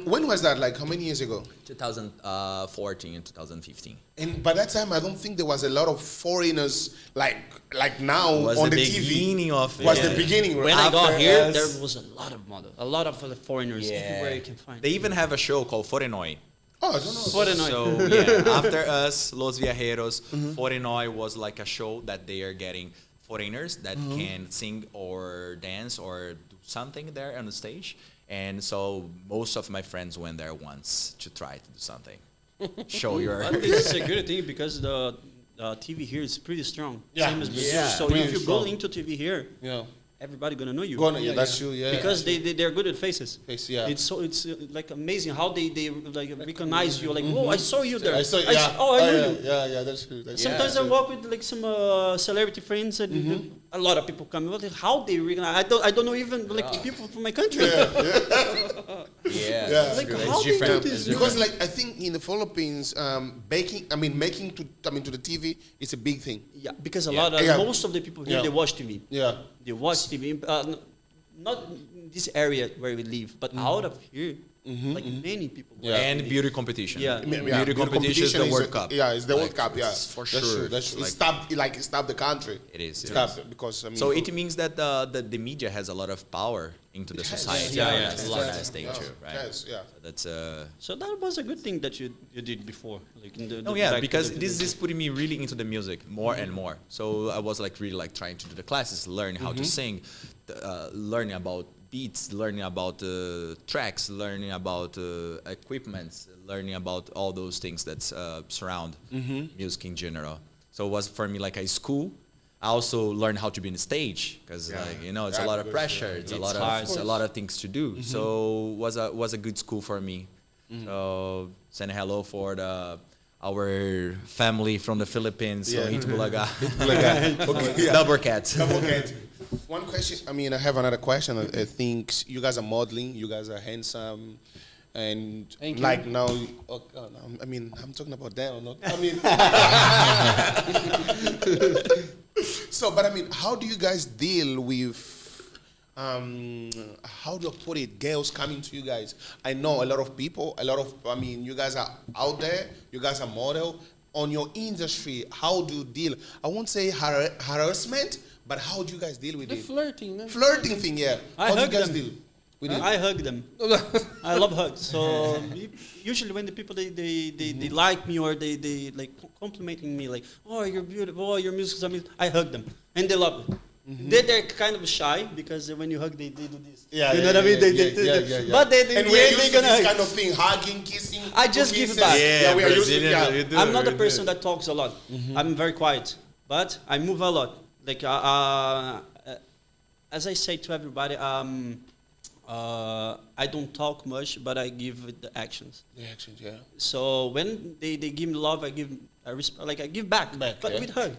when was that? Like, how many years ago? 2014 and 2015. And by that time, I don't think there was a lot of foreigners like now Was on the the TV. beginning of it. Was the beginning, right? When I got After here, us- there was a lot of models, a lot of foreigners everywhere you can find. They even have a show called Forenoi. Oh, I don't know. Foreigners. So yeah, after us, Los Viajeros, Forenoi was like a show that they are getting foreigners that can sing or dance or do something there on the stage. And so most of my friends went there once to try to do something. Show your... But this is a good thing, because the TV here is pretty strong. Yeah. Same as Brazil. Yeah. So Pretty if you go strong. into TV here, Yeah. everybody gonna know you. That's true. Yeah. Because they're good at faces. Face, yeah. It's like amazing how they recognize you. Like, oh, I saw you there. I saw. I Yeah. knew you. Yeah. That's true. That's Sometimes I walk with some celebrity friends, and a lot of people come. How they recognize? I don't know even people from my country. Yeah. Like, It's how they different. do this? Because I think in the Philippines, making to the TV is a big thing. Yeah, because Yeah. most of the people here, Yeah. they watch TV. Yeah. They watch TV. Not in this area where we live, but out of here, like many people. Yeah. And beauty competition. Yeah. Beauty competition is the World Cup. Yeah, it's the World Cup. Yeah, For that's sure. True. That's true. Like- It stopped the country. It is. It stopped because So it means that the media has a lot of power into the society. Yeah, It's a a lot. lot of stage too, right? Yes, yeah. So that's So that was a good thing that you did before. Like in the Oh yeah, because this is putting me really into the music more and more. So I was really trying to do the classes, learn how to sing, learning about beats, learning about tracks, learning about equipments, learning about all those things that surround music in general. So it was for me like a school. I also learned how to be on the stage, because it's a lot of pressure. It's a lot of things to do. So was a good school for me. So send hello for our family from the Philippines. So Itbulaga. Okay, Double cat. Okay. One question. I have another question. I think you guys are modeling. You guys are handsome, and Thank you. now. I'm talking about them. Not. So, but how do you guys deal with? How do I put it? Girls coming to you guys. I know a lot of people. You guys are out there. You guys are model. On your industry, how do you deal? I won't say harassment, but how do you guys deal with The it? flirting. No? Flirting thing, yeah. I How do you hug guys them. deal with it? I hug them. I love hugs. So usually when the people they like me, or they like complimenting me, like, oh, you're beautiful, oh, your music's amazing, I hug them, and they love it. They're kind of shy, because when you hug, they do this. Yeah, you know yeah, what I mean? yeah, yeah. But they And we're used they're to gonna this hug. kind of thing, hugging, kissing. I just give kisses. back. Yeah, we are used to Brazilian, yeah. I'm not a person that talks a lot. I'm very quiet, but I move a lot. Like as I say to everybody, I don't talk much, but I give it the actions. The actions, yeah. So when they give me love, I give back, but yeah. with hug.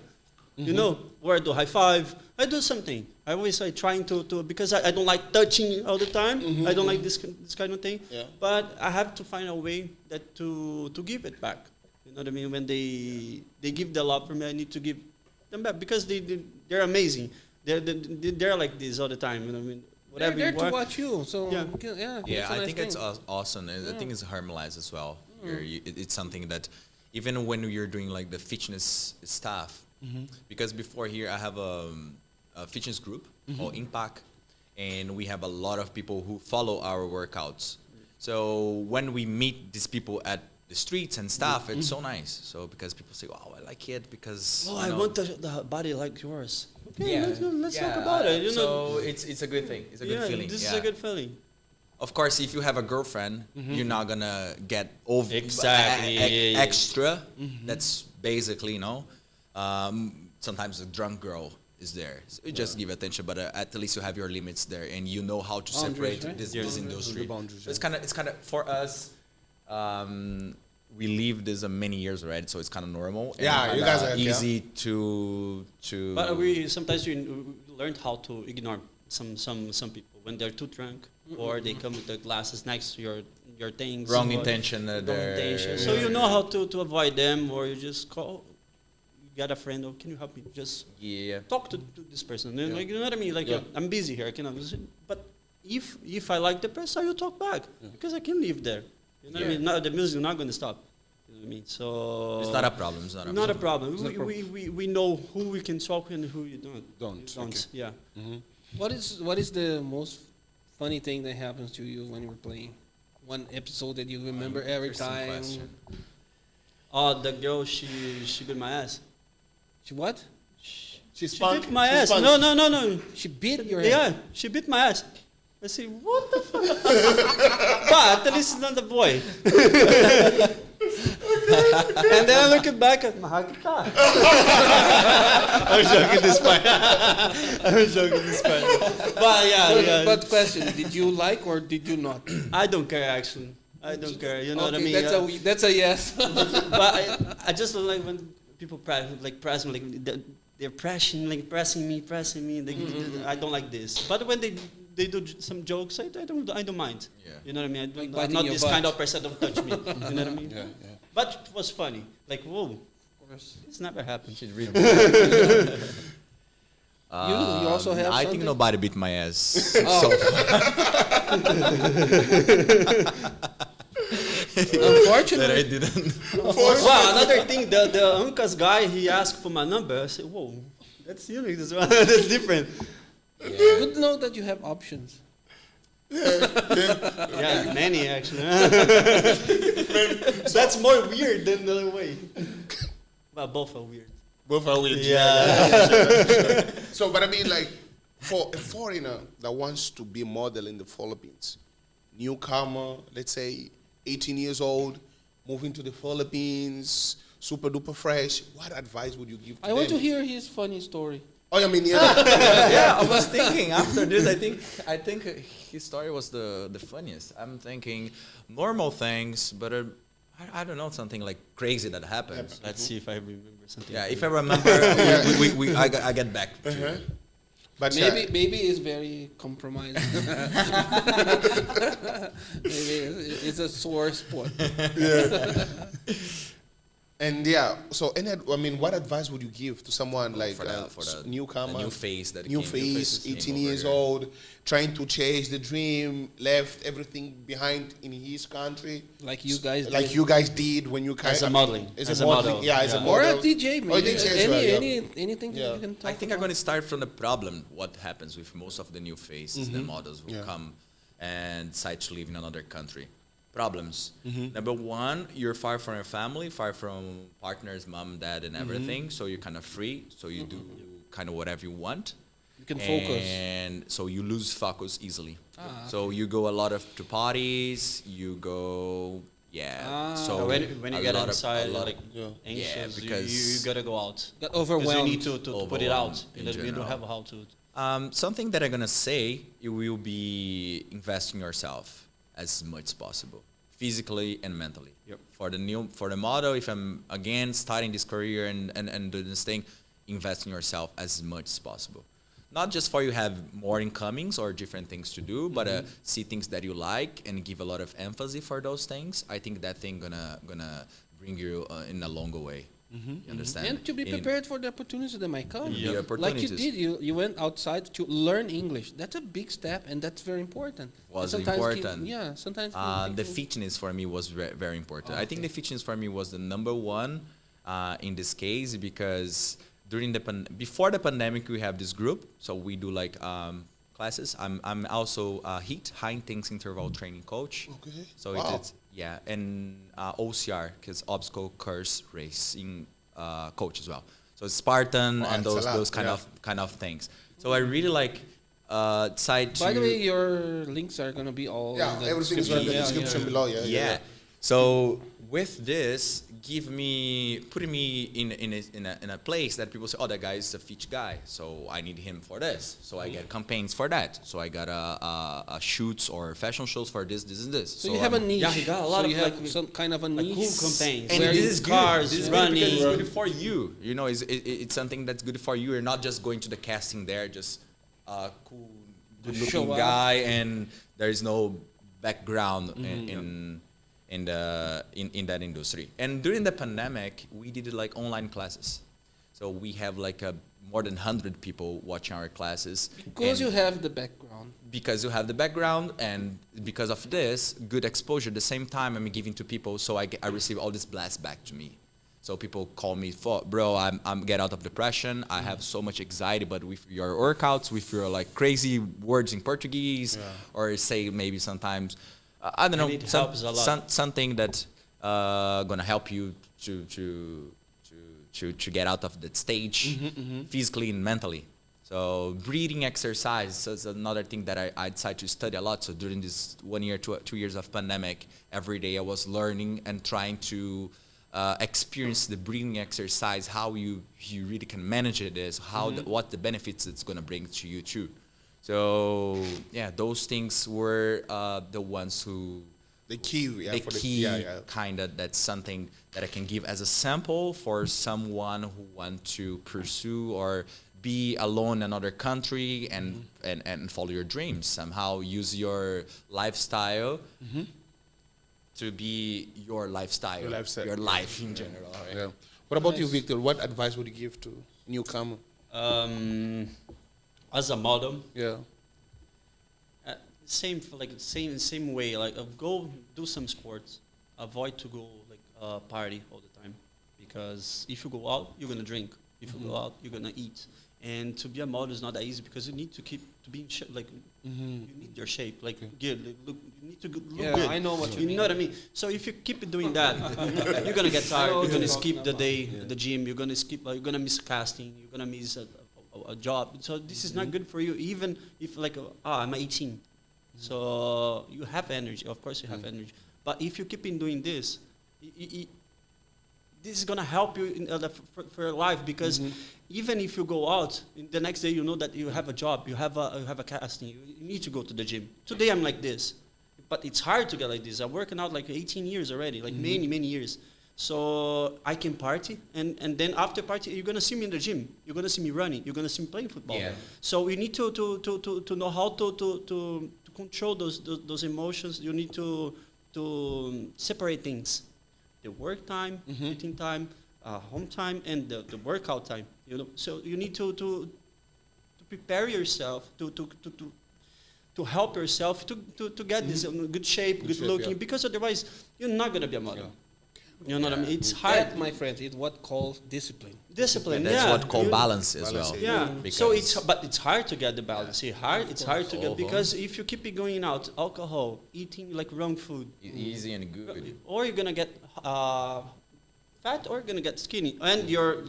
You know, or I do high five, I do something. I always trying to because I don't like touching all the time. I don't like this kind of thing. Yeah. But I have to find a way that to give it back. You know what I mean? When they give the love for me, I need to give them back because they're amazing. They're like this all the time. You know what I mean? They're there you to watch you. So Yeah. yeah, I think it's awesome. I think it's harmonized as well. It's something that even when you're doing like the fitness stuff, because before here I have a fitness group called Impact, and we have a lot of people who follow our workouts. So when we meet these people at the streets and stuff, it's so nice. So because people say, "Oh, I like it because I want the body like yours." Okay, Yeah. let's talk about it. You know, so it's a good thing. It's a good feeling. This is a good feeling. Of course, if you have a girlfriend, you're not gonna get over Exactly. extra. That's basically, sometimes a drunk girl is there. So you just give attention, but at least you have your limits there, and you know how to Boundaries, separate right? this industry. Boundaries, So it's kind of for us. We live this many years already, so it's kind of normal. and Yeah, you kinda guys are- easy to. But we sometimes we learned how to ignore some people when they're too drunk or they come with the glasses next to your things. Wrong or intention. wrong intention. So you know how to avoid them, or you just call. You got a friend, or can you help me? Just Yeah. talk to this person. And like, you know what I mean? Like I'm busy here. I cannot. But if I like the person, I will talk back because I can live there. You know what I mean? No, the music is not going to stop. You know what I mean? So It's not a problem. It's not a problem. We know who we can talk and who you don't. Don't. Okay. Yeah. What is the most funny thing that happens to you when you're playing? One episode that you remember every Interesting time. question. Oh, the girl, she beat my ass. She what? She She beat my ass. No. She beat your head. Yeah, she beat my ass. I say, what the fuck? But at least it's not the boy. And then I look back at Mahagita. I'm joking this part. But yeah. But question, did you like or did you not? I don't care actually. I don't care. You know what I mean? That's a yes. But I just don't like when people press me, like they're pressing me. I don't like this. But when they do some jokes, I don't mind. Yeah. You know what I mean? Like I'm biting not your this butt. kind of person. Don't touch me. You know what I mean? Yeah. But it was funny. Like, whoa, it's never happened. She's really. You also have I something? think nobody beat my ass. Oh. Unfortunately. That I didn't. Wow, another thing, the Uncas guy, he asked for my number. I said, whoa, that's unique. That's different. Good to know that you have options. Yeah, many actually. That's more weird than the other way. But both are weird. Both are weird. Yeah. So, but I mean, like, for a foreigner that wants to be a model in the Philippines, newcomer, let's say 18 years old, moving to the Philippines, super duper fresh, what advice would you give to I want to them? hear his funny story. Oh, I mean, yeah. Yeah, I was thinking after this. I think his story was the funniest. I'm thinking normal things, but I don't know, something like crazy that happens. Let's see if I remember something. Yeah, if I remember, I get back to you. But Maybe it's very compromising. Maybe it's a sore spot. And yeah, so I mean, what advice would you give to someone like for the newcomer, the new face that new came, face, came 18 over years here. old, trying to chase the dream, left everything behind in his country, Like you guys like did. you guys did when you kind As a of modeling. as a model, yeah, as a Yeah. model, Or a DJ, maybe. Or DJ as well, yeah. Anything that Yeah. you can talk I think I'm about. going to start from the problem. What happens with most of the new faces, the models who Yeah. come and decide to live in another country? Problems. Number one, you're far from your family, far from partners, mom, dad, and everything. So you're kind of free. So you do kind of whatever you want. You can focus. And so you lose focus easily. Ah, So you go a lot to parties. You go, Ah. So When you a get lot of- inside, a lot like Yeah. anxious, because- you gotta go out. Got 'Cause overwhelmed. you need to put it out. Overwhelmed in You general. don't have how to. Something that I'm gonna say, you will be investing yourself as much as possible, physically and mentally. Yep. For the model, if I'm again starting this career and doing this thing, invest in yourself as much as possible. Not just for you have more incomings or different things to do, but see things that you like and give a lot of emphasis for those things. I think that thing gonna bring you in a longer way. You understand? And to be prepared for the opportunities that might come. The Like you opportunities. did, you went outside to learn English. That's a big step, and that's very important. Was And sometimes important. sometimes The fitness for me was very important. I think the fitness for me was the number one in this case, because during before the pandemic we have this group, so we do like classes. I'm also a high intense interval training coach. Okay. So Wow. it's and OCR, because obstacle course racing coach as well. So it's Spartan Wow, and that's a lot, those kind of things. So I really like decide to. By the way, your links are gonna be all. Yeah, in the everything is in the Yeah, description yeah. below. Yeah. So with this, putting me in a place that people say, oh, that guy is a fit guy, so I need him for this. So I get campaigns for that. So I got a shoots or fashion shows for this, and this. So you have a niche. Yeah, he got a lot so of, you have like, some kind of a like niche. cool campaigns. And where this you- is cars, good. This is running. good because it's good for you. You know, it's something that's good for you. You're not just going to the casting there, just a cool, good-looking show up. guy, and there is no background in that industry. And during the pandemic, we did like online classes. So we have like more than 100 people watching our classes. Because And you have the background. because you have the background, and because of this good exposure, the same time I'm giving to people, so I receive all this blast back to me. So people call me for, bro, I'm get out of depression. I have so much anxiety, but with your workouts, with your like crazy words in Portuguese, or say maybe sometimes, I don't know, And it helps a lot. something that's gonna help you to get out of that stage, physically and mentally. So breathing exercise is another thing that I decided to study a lot. So during this 1 year, 2 years of pandemic, every day I was learning and trying to experience the breathing exercise, how you really can manage it, is how what the benefits it's gonna bring to you too. So yeah, those things were the ones who The key, yeah, the for key yeah. kind of, that's something that I can give as a sample for someone who want to pursue or be alone in another country and follow your dreams. Somehow use your lifestyle to be your lifestyle, Your lifestyle. your life in general. Right? Yeah. What about you, Victor? What advice would you give to newcomer? As a model, Yeah. same way. Like go do some sports. Avoid to go like party all the time, because if you go out, you're gonna drink. If you go out, you're gonna eat. And to be a model is not that easy, because you need to be in shape. Like you need your shape. Like good. Look, you need to look Yeah, good. I know what you You mean. know what I mean? So if you keep doing that, you're gonna get tired. You're gonna skip the day at the gym. You're gonna skip. You're gonna miss casting. You're gonna miss a job. So this is not good for you. Even if like I'm 18, so you have energy. Of course you have energy. But if you keep in doing this, this is gonna help you for your life, because even if you go out, the next day you know that you have a job, you have a casting, you need to go to the gym. Today I'm like this, but it's hard to get like this. I'm working out like 18 years already, like many years. So I can party, and then after party you're gonna see me in the gym. You're gonna see me running. You're gonna see me playing football. Yeah. So we need to know how to control those emotions. You need to separate things. The work time, eating time, home time, and the workout time. You know, so you need to prepare yourself to help yourself to get this good shape, good shape, looking. yeah. Because otherwise, you're not gonna be a model. You know what I mean? It's hard. That, my friend, is what called discipline. Discipline. That's yeah. what called You- balance as Balance, well. Yeah. Because So it's hard to get the balance. It's hard to get, because if you keep it going out, alcohol, eating like wrong food, Easy and good. or you're gonna get fat, or you're gonna get skinny, and your health.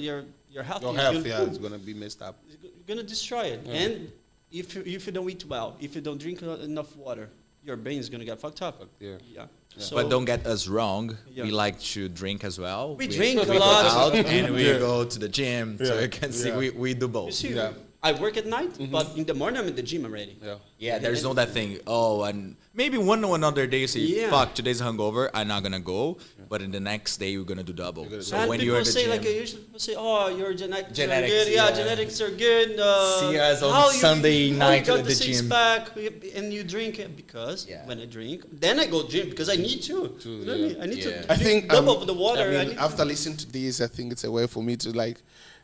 Your is health, gonna, yeah, it's gonna be messed up. you're gonna destroy it. And if you don't eat well, if you don't drink enough water, your brain is gonna get fucked up. Yeah. Yeah. So But don't get us wrong. Yeah. We like to drink as well. We drink a we lot. go out and we go to the gym, so you can see Yeah. we do both. You see, Yeah. I work at night, but in the morning I'm in the gym already. Yeah. Yeah, there's no that thing. Oh, and maybe one another day you say, Yeah. fuck, today's hungover, I'm not gonna go. But in the next day, you're gonna do double. So And when people you're at the say, gym, like, usually people say, oh, your genetics are Genetics, good. Yeah, yeah. genetics are good. See us on how Sunday how night you got at the six gym. pack and you drink it because Yeah. when I drink, then I go gym because I need to. You know what I mean? I need Yeah. to I think double of the water. I I mean, need after listening to this, I think it's a way for me to like,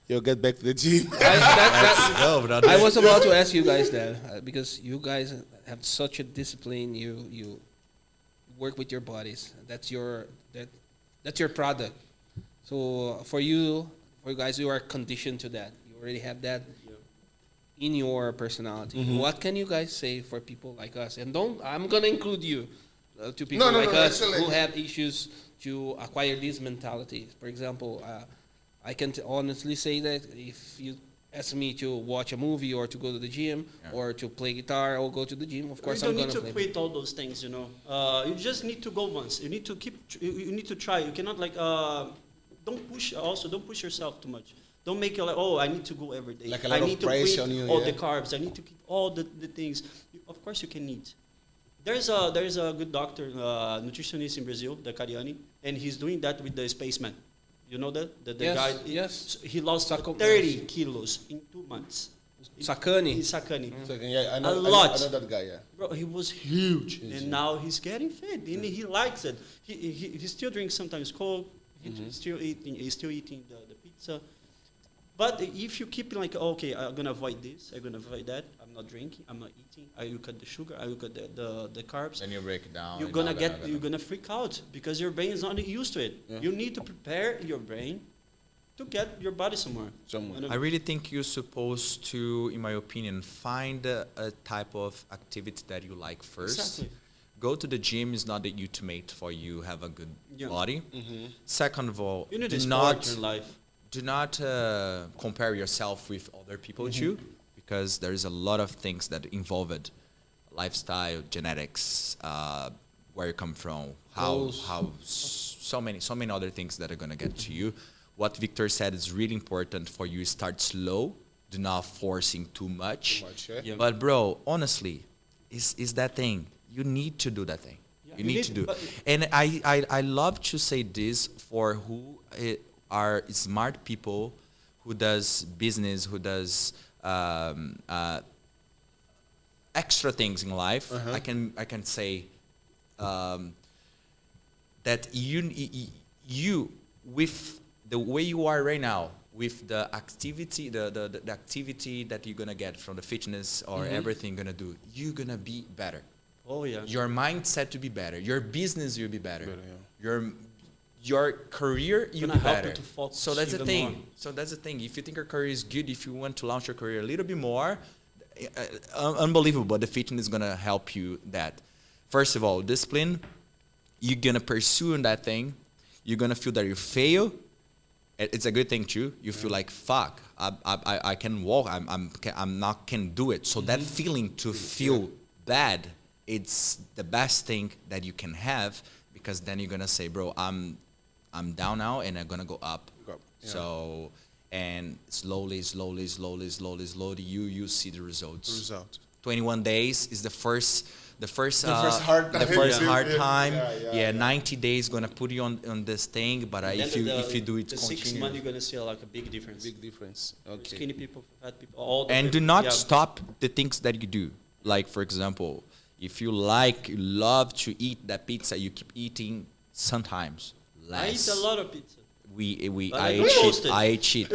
get back to the gym. oh, brother. I was about to ask you guys that because you guys have such a discipline. You work with your bodies. That's your product. So for you guys who are conditioned to that, you already have that in your personality. What can you guys say for people like us? And I'm gonna include you to people No, like us excellent. who have issues to acquire these mentalities. For example, I can honestly say that if you ask me to watch a movie or to go to the gym or to play guitar or go to the gym, of course you I'm don't gonna need to play. quit all those things, you know. You just need to go once. You need to you need to try. You cannot like don't push. Also, don't push yourself too much. Don't make it like, oh, I need to go every day. Like a lot I of need to pressure quit on you, all yeah. the carbs. I need to keep all the things. Of course, you can eat. There's a good doctor, nutritionist in Brazil, the Cariani, and he's doing that with the spaceman. You know that? The Yes, guy, yes. he lost Saco- 30 kilos in 2 months. Sakani. In Sakani. So, yeah, I know, A lot. I know that guy. Yeah. Bro, he was huge, and now he's getting fit, and he likes it. He still drinks sometimes Coke. He's still eating the pizza. But if you keep like, okay, I'm gonna avoid this, I'm gonna avoid that. I'm not drinking, I'm not eating. I look at the sugar, I look at the carbs. Then you break it down. You're gonna freak out because your brain is not used to it. Yeah. You need to prepare your brain to get your body somewhere. Somewhere. You know? I really think you're supposed to, in my opinion, find a type of activity that you like first. Exactly. Go to the gym is not the ultimate for you have a good Yeah. body. Second of all, You need do a not sport in life. do not compare yourself with other people too, because there is a lot of things that involve it: lifestyle, genetics, where you come from, so many other things that are gonna get to you. What Victor said is really important for you. Start slow. Do not forcing too much. yeah. Yeah. But bro, honestly, is that thing. You need to do that thing. Yeah, you you need need- to do. but- And I love to say this for who are smart people who does business, who does extra things in life. I can say that you with the way you are right now, with the activity, the activity that you're gonna get from the fitness or everything you're gonna do, you're gonna be better. Oh yeah. Your mindset to be better. Your business will be better. Better, yeah. Your career you'll Gonna be help better. you to focus So that's the even thing. more. So that's the thing. If you think your career is good, if you want to launch your career a little bit more, unbelievable. But the fitness is gonna help you that. First of all, discipline. You're gonna pursue in that thing. You're gonna feel that you fail. It's a good thing too. You feel like fuck. I can walk. I'm not can do it. So that feeling to feel bad, it's the best thing that you can have, because then you're gonna say, bro, I'm down now and I'm gonna go up. Go up, yeah. So and slowly, you see the results. The result. 21 days is the first first hard time. the first Yeah. hard Yeah, time. yeah. 90 days gonna put you on this thing, but And if then you do it the 6 continue. months, you're gonna see like a big difference. Big difference. Okay. Skinny people, fat people, all. The And do people- not yeah. stop the things that you do. Like, for example, if you love to eat that pizza, you keep eating sometimes less. I eat a lot of pizza. But I I ate don't shit. roast it. I ate shit.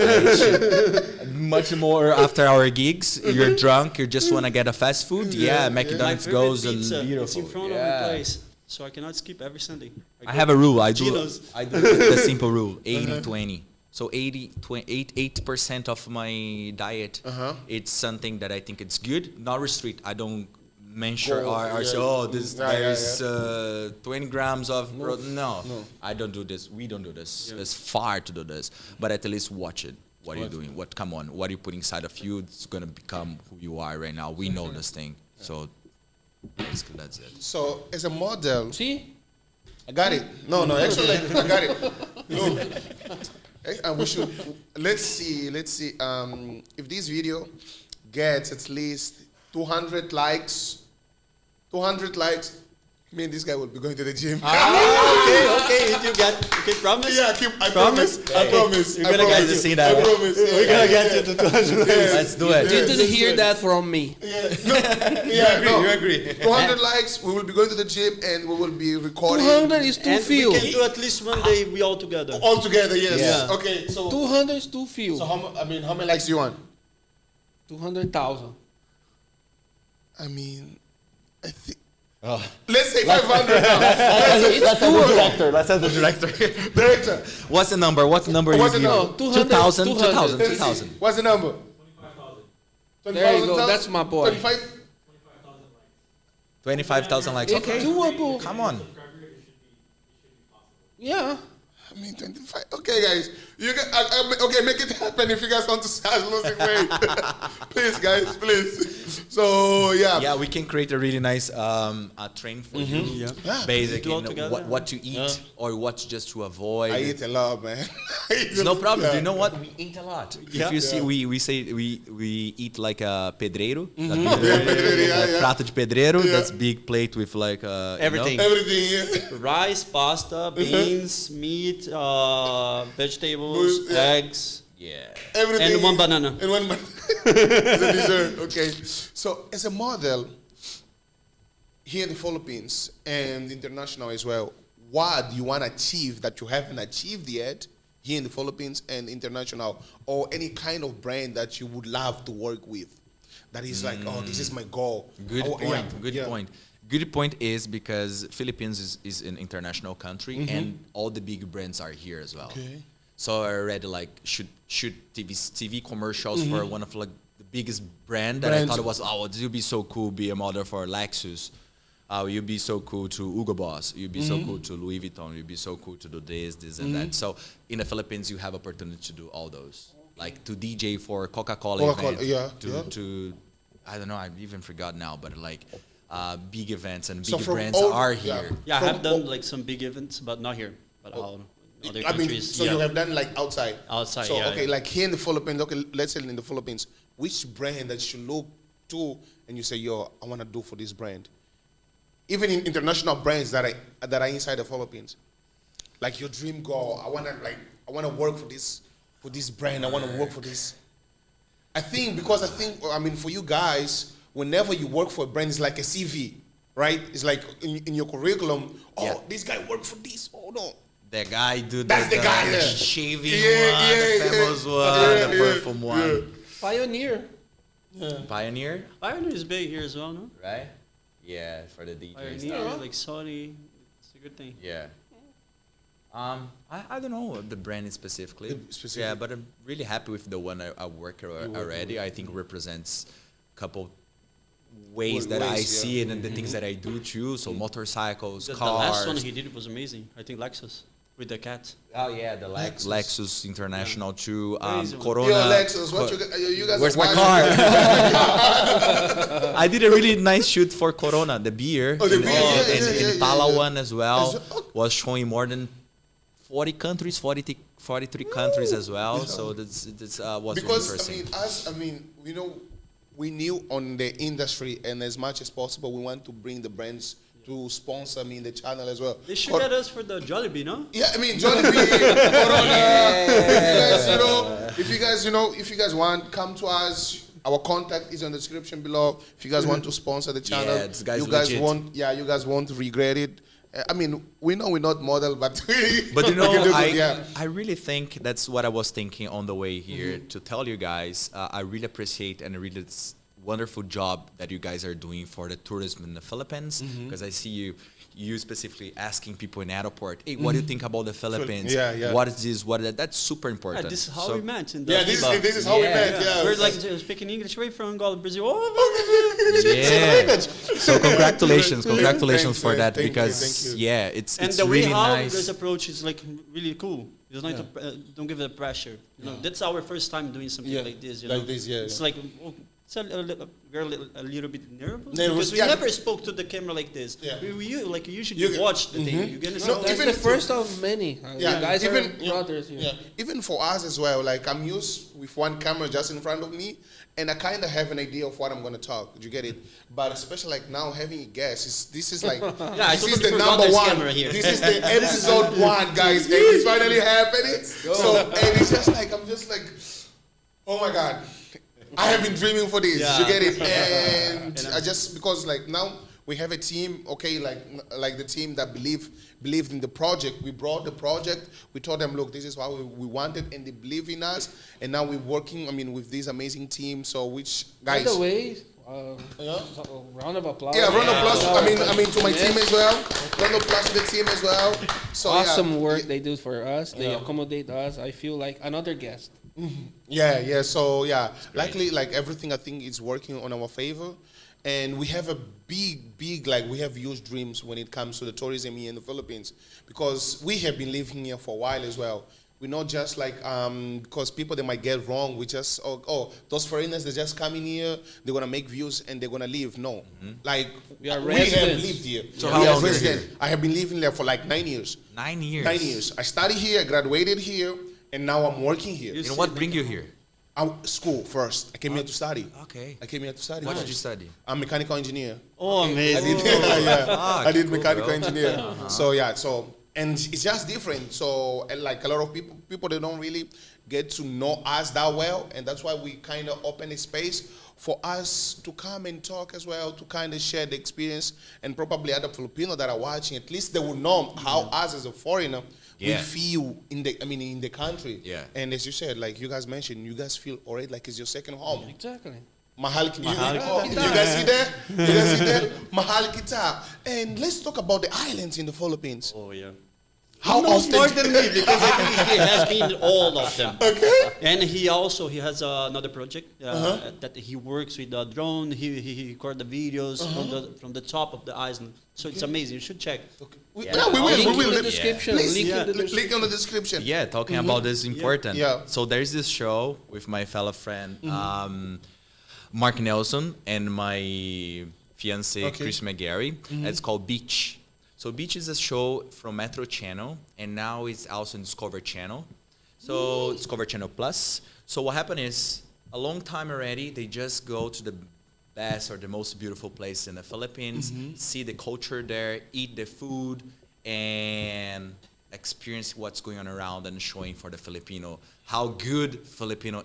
Much more after our gigs. You're drunk. You just want to get a fast food. Yeah, My McDonald's favorite goes pizza, beautiful. it's in front of my place, so I cannot skip every Sunday. I have a rule. I do Gino's. the simple rule: 80-20. So 8% of my diet, it's something that I think it's good. Not restrict. I don't mention Go, or say, yeah. oh, this Yeah, there's 20 grams of no. No. I don't do this. We don't do this. Yeah. It's far to do this. But at least watch it. What are you doing? Come on. What are you putting inside of you? It's gonna become who you are right now. We know this thing. So basically that's it. So as a model, See? I got it. No, actually, I got it. Look, we should let's see. If this video gets at least 200 likes, 200 likes, me and this guy will be going to the gym. Okay. You promise? Yeah, I promise. I promise. You're gonna get to see that. I promise. We're gonna get you to 200. Let's do it. You didn't hear that from me. You agree. 200 likes, we will be going to the gym and we will be recording. 200 is too And few. we can do at least one day we all together. All together, yes. Yeah. Okay, so 200 is too few. so how many likes do you want? 200,000. I mean, I think. Let's say 500 now. Let's have the director. Director, What's the number? What's the number? What's you the give? number? 200. 2,000. let's see. What's the number? 25,000. There you go. That's my boy. 25,000 likes. It's doable. Come on. Yeah. I mean, 25. Okay, guys. You guys, okay, make it happen if you guys want to start losing weight. Please, guys, please. So, yeah. Yeah, we can create a really nice train for you. Yeah. Basically, Do it all together. what to eat or what just to avoid. I eat a lot, man. It's no problem. Yeah. You know what? We eat a lot. Yeah. If you see, we say we eat like a pedreiro. pedreiro, Prato de pedreiro. That's big plate with like Everything. Everything, yeah. Rice, pasta, beans, meat, vegetables, Yeah. eggs, Everything. and one banana. And one banana. As a dessert. Okay. So, as a model, here in the Philippines and international as well, what do you want to achieve that you haven't achieved yet here in the Philippines and international, or any kind of brand that you would love to work with? That is like, oh, this is my goal. Good Oh, point. yeah, Good yeah. point. Good point is because Philippines is an international country and all the big brands are here as well. Okay. So I already like shoot TV commercials for one of like the biggest brand that I thought it was, oh, this would be so cool, be a model for Lexus. You'd be so cool to Uggobrmusik. You'd be so cool to Louis Vuitton. You'd be so cool to do this and that. So in the Philippines, you have opportunity to do all those. Like to DJ for Coca-Cola event. Yeah, To I don't know, I even forgot now, but like big events and So big from brands all- are yeah. here. Yeah, I From have done like some big events, but not here, but other I mean, countries. so you have done like outside. Outside, So yeah, okay, yeah. like here in the Philippines, okay, let's say in the Philippines, which brand that you look to and you say, yo, I want to do for this brand. Even in international brands that are inside the Philippines, like your dream goal, I want to work for this brand. I want to work for this. I think for you guys, whenever you work for a brand, it's like a CV, right? It's like in your curriculum. Oh, Yeah. this guy worked for this. Oh no. The guy do That's the guy, yeah. shaving Yeah, one, yeah, the famous yeah. one, Yeah, the yeah, perfume one. yeah. Pioneer. Pioneer, Pioneer is big here as well, no? right? Yeah, for the DJs. Pioneer, like Sony, it's a good thing. Yeah. I don't know the brand specifically. Specific. Yeah, but I'm really happy with the one I work already. I think represents a couple ways that I Ways, see yeah. it and the things that I do too. So motorcycles, The cars. last one he did was amazing. I think Lexus with the cat. Oh yeah, the Lexus International too. Crazy one. Corona. Yo, Lexus, what you guys? Where's are my buying? car? I did a really nice shoot for Corona, the beer. Oh, the in, beer, in yeah, Palawan as well. Oh. Was showing more than 40 countries, 43 countries as well. So that's was Because really interesting. we knew on the industry, and as much as possible, we want to bring the brands to sponsor the channel as well. They should get us for the Jollibee, no? Yeah, Jollibee, Corona. If you guys want, come to us. Our contact is on the description below. If you guys want to sponsor the channel, Yeah, this guy's you guys legit. you guys won't regret it. We know we're not model, but But we can do good, I really think that's what I was thinking on the way here to tell you guys. I really appreciate and really wonderful job that you guys are doing for the tourism in the Philippines, because I see you specifically asking people in airport, hey, what do you think about the Philippines? Yeah, yeah. What is this? What is that? That's super important. Yeah, this is how So- we met. In the Yeah, this FIBA. is how we Yeah. met. Yeah, We're like speaking English way from Angola, Brazil. Yeah. So congratulations Thanks, for man. that, Thank you, because thank you. yeah, it's And the really way how nice. you guys approach is like really cool. It's not don't give it a pressure. That's our first time doing something Yeah, like this. like this, yeah, It's yeah. like we're a little bit nervous Nervous, because we yeah. never spoke to the camera like this. Yeah. We usually You- watch the thing. You're gonna No, see that's even the if- first of many. You guys are brothers here. Yeah, even for us as well. Like I'm used with one camera just in front of me, and I kind of have an idea of what I'm gonna talk. Do you get it? But especially like now having a guest, this is like I this is totally the forgot number this one. camera here. This is the episode one, guys, and it's finally happening. So and it's just like I'm just like, oh my god. I have been dreaming for this. Yeah. You get it? And I just because like now we have a team, okay, like the team that believed in the project. We brought the project. We told them, look, this is what we wanted, and they believe in us. And now we're working. I mean, with this amazing team. So which guys? By the way, Yeah. round of applause. Yeah, round of applause. Yeah. I mean to my team as well. Round of applause to the team as well. So Awesome yeah. work they do for us. They Yeah. accommodate us. I feel like another guest. Yeah. So yeah, likely like everything I think is working on our favor, and we have a big like we have huge dreams when it comes to the tourism here in the Philippines, because we have been living here for a while as well. We're not just like because people they might get wrong. We just those foreigners they just come in here, they're gonna make views and they're gonna leave. No, like We are we have residents. lived here. So We how are long are you resident. here? I have been living there for like 9 years. 9 years. 9 years. I studied here, I graduated here, and now I'm working here. And what bring you here? School first. I came here to study. Okay. I came here to study. What first. did you study? I'm a mechanical engineer. Oh, I amazing. did, Fuck, I did cool, mechanical bro. engineer. So yeah, and it's just different. So and like a lot of people they don't really get to know us that well, and that's why we kind of open a space for us to come and talk as well, to kind of share the experience, and probably other Filipino that are watching, at least they will know how us as a foreigner we Yeah. feel in the country. Yeah. And as you said, like you guys mentioned, you guys feel already like it's your second home. Exactly. Mahal kita. Mahal You guys see that? You guys see that? Mahal kita. And let's talk about the islands in the Philippines. Oh yeah. How He knows often? more than me because I think he has been all of them. Okay. And he has another project that he works with the drone. He record the videos from the top of the island. So it's amazing. You should check. Yeah, we will. Link We will. in the description. Please, Link in the link description. on the description. Yeah, talking about this is important. Yeah. So there's this show with my fellow friend Mark Nelson and my fiance Okay. Chris McGarry. It's called Beach. So Beach is a show from Metro Channel, and now it's also in Discover Channel. So Discover Channel Plus. So what happened is, a long time already, they just go to the best or the most beautiful place in the Philippines, see the culture there, eat the food, and experience what's going on around and showing for the Filipino how good Philippines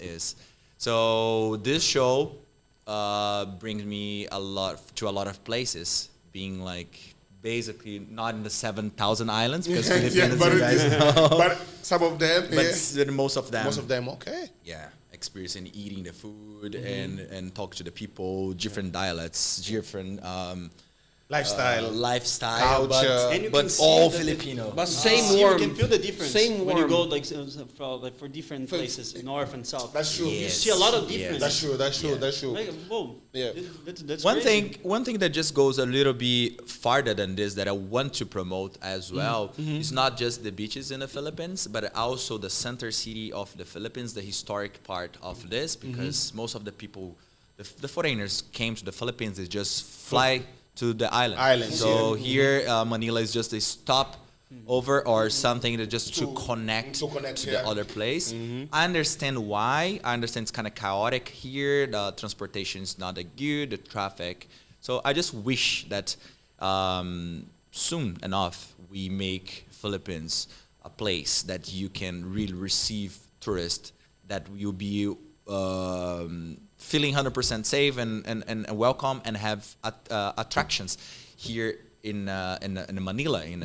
is. So this show brings me to a lot of places, being like basically not in the 7,000 islands because Filipinos, but, you guys know, but some of them, but most of them. most of them, okay. Yeah, experiencing eating the food and talk to the people, different dialects, different Culture. lifestyle, And you but can see all the Filipino. But same You warm. can feel the difference Same when you go warm. for different places, north and south. That's true. You Yes. see a lot of Yes. difference. That's true. That's true. Yeah. That's true. Like, whoa. Yeah. That's One crazy. thing that just goes a little bit farther than this that I want to promote as well is not just the beaches in the Philippines, but also the center city of the Philippines, the historic part of this, because most of the people, the foreigners came to the Philippines, they just fly to the island. Islands, So here, Manila is just a stop over or something that just to connect to connect, to yeah. the other place. I understand why. I understand it's kind of chaotic here. The transportation is not that good, the traffic. So I just wish that soon enough we make Philippines a place that you can really receive tourists, that you'll be feeling 100% safe and welcome, and have attractions here in Manila in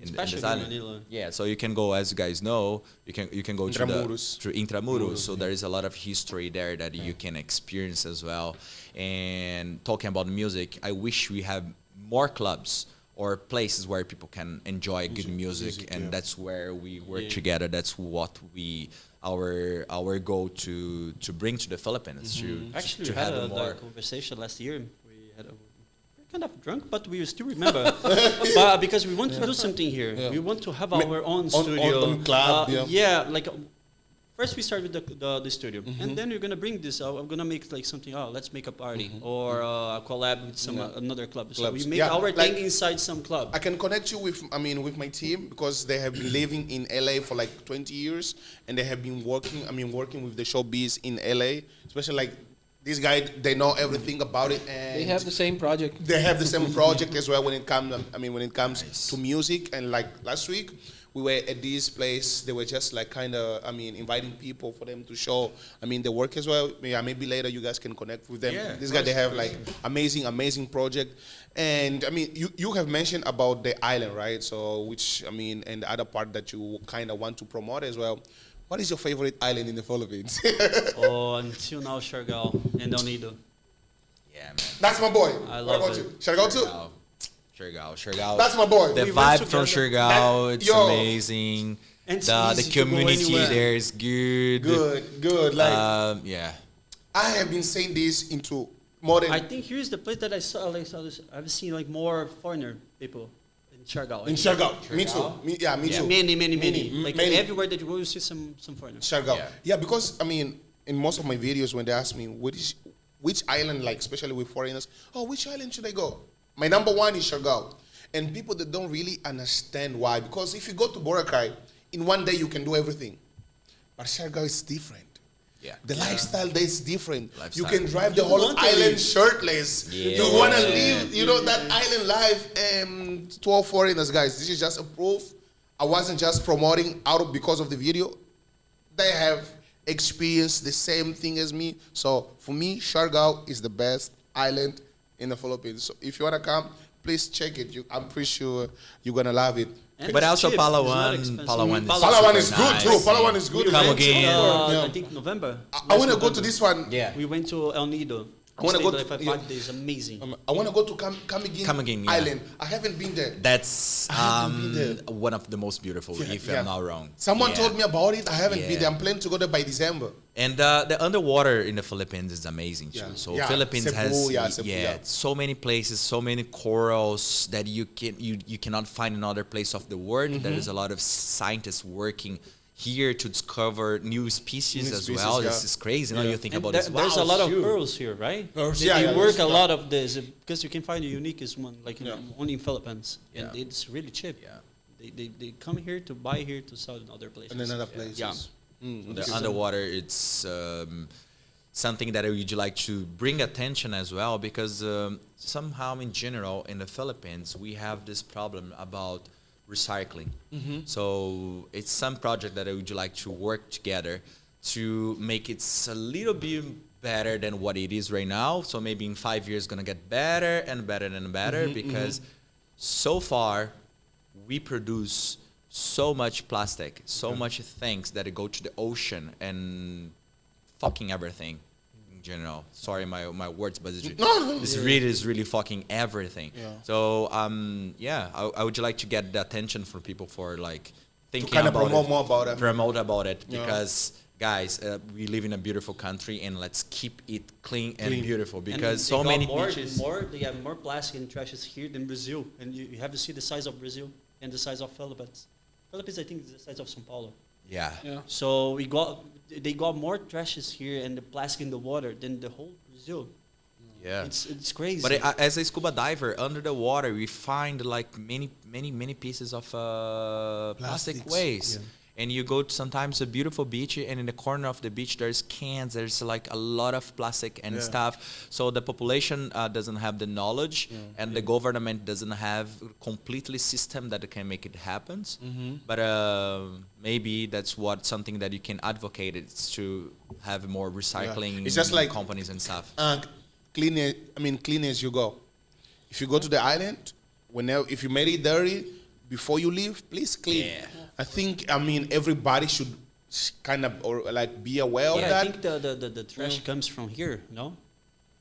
Especially this in island. Manila. Yeah, so you can go, as you guys know, you can go Intramuros. through Intramuros. So there is a lot of history there that you can experience as well. And talking about music, I wish we have more clubs or places where people can enjoy good music, and that's where we work together. That's what our goal to bring to the Philippines. Actually, to we had have a more. conversation last year. We're kind of drunk, but we still remember. But because we want to do something here. Yeah. We want to have our own studio. own club, yeah. Like first we start with the studio, and then we're gonna bring this. I'm gonna make like something. Oh, let's make a party or a collab with some another club. So Clubs. we make Yeah, our like- thing inside some club. I can connect you with, with my team because they have been living in LA for like 20 years and they have been working with the showbiz in LA, especially like these guys, they know everything about it and They have the same project. they have the same project as well when it comes, when it comes to music. And like last week, we were at this place. They were just like kind of, inviting people for them to show, their work as well. Yeah, maybe later you guys can connect with them. Yeah, These guys, they have like amazing project. And you have mentioned about the island, right? So which, and the other part that you kind of want to promote as well. What is your favorite island in the Philippines? Until now, Siargao and El Nido. Yeah, man. That's my boy. I What love about it. you? Shall I go too? Siargao. That's my boy. The We went vibe from together. Siargao, it's Yo. amazing. And it's The easy to go community anywhere. there is good. Good. Like Yeah. I have been saying this into more than I think here's the place that I saw. I've seen like more foreigner people in Siargao. in Siargao. Me too. Me too. Many. Many. Like Many. everywhere that you go, you see some foreigners. Siargao. Yeah. Yeah, because in most of my videos when they ask me which island, like especially with foreigners, which island should I go? My number one is Siargao. And people that don't really understand why, because if you go to Boracay, in one day you can do everything. But Siargao is different. Yeah. The lifestyle there is different. Lifestyle. You can drive the You whole want to island live. shirtless. Yeah. You want to live, that island life. To all foreigners, guys, this is just a proof. I wasn't just promoting because of the video. They have experienced the same thing as me. So for me, Siargao is the best island in the Philippines. So if you want to come, please check it. I'm pretty sure you're going to love it. And But it's also cheap. It's not Palawan expensive. Palawan is super good nice. too. Palawan is good. We Come went to, again. Yeah. I think November. I want to go to this one. Yeah. We went to El Nido. I wanna go Stayed to- there for yeah. 5 days. Amazing. I want to go to Come Again yeah. Island. I haven't been there. That's haven't been there. one of the most beautiful, if I'm not wrong. Someone Yeah. told me about it. I haven't been Yeah. there. I'm planning to go there by December. And the underwater in the Philippines is amazing too. Yeah. So Yeah. Philippines Cebu, has Cebu, yeah. so many places, so many corals that you cannot find in other place of the world. Mm-hmm. There is a lot of scientists working here to discover new species New as species, well. yeah. This is crazy. Now Yeah. you think And about there- this. there's Wow, a lot of shoot. pearls here, right? Pearls, They, yeah, they yeah, work there's a lot of this because you can find the uniquest one, like Yeah. only in Philippines, and Yeah. it's really cheap. Yeah. They come here to buy here to sell in other places. And in other places. Yeah. The underwater, it's something that I would like to bring attention as well, because somehow in general in the Philippines we have this problem about recycling. So it's some project that I would like to work together to make it a little bit better than what it is right now. So maybe in 5 years gonna get better and better and better, because so far we produce so much plastic, so much things that go to the ocean and fucking everything in general. Sorry, my words, but it's really fucking everything. Yeah. So I would like to get the attention from people for like thinking kind of about promote it, more about it. promote about it, Yeah. because guys, we live in a beautiful country and let's keep it clean and beautiful, And because they so got many more, beaches. They have more plastic and trashes here than Brazil, and you have to see the size of Brazil and the size of Philippines. Philippines, I think, is the size of São Paulo. Yeah. Yeah. So they got more trashes here and the plastic in the water than the whole Brazil. Yeah. It's crazy. But as a scuba diver, under the water, we find like many pieces of plastic Plastics. waste. And you go to sometimes a beautiful beach, and in the corner of the beach, there's cans. There's like a lot of plastic and stuff. So the population doesn't have the knowledge, and the government doesn't have completely system that can make it happen. But maybe that's something that you can advocate. It's to have more recycling It's just like companies and stuff. Clean as you go. If you go to the island, if you made it dirty, before you leave, please clean. Yeah. I think everybody should kind of be aware of yeah, I that. think the trash comes from here, no?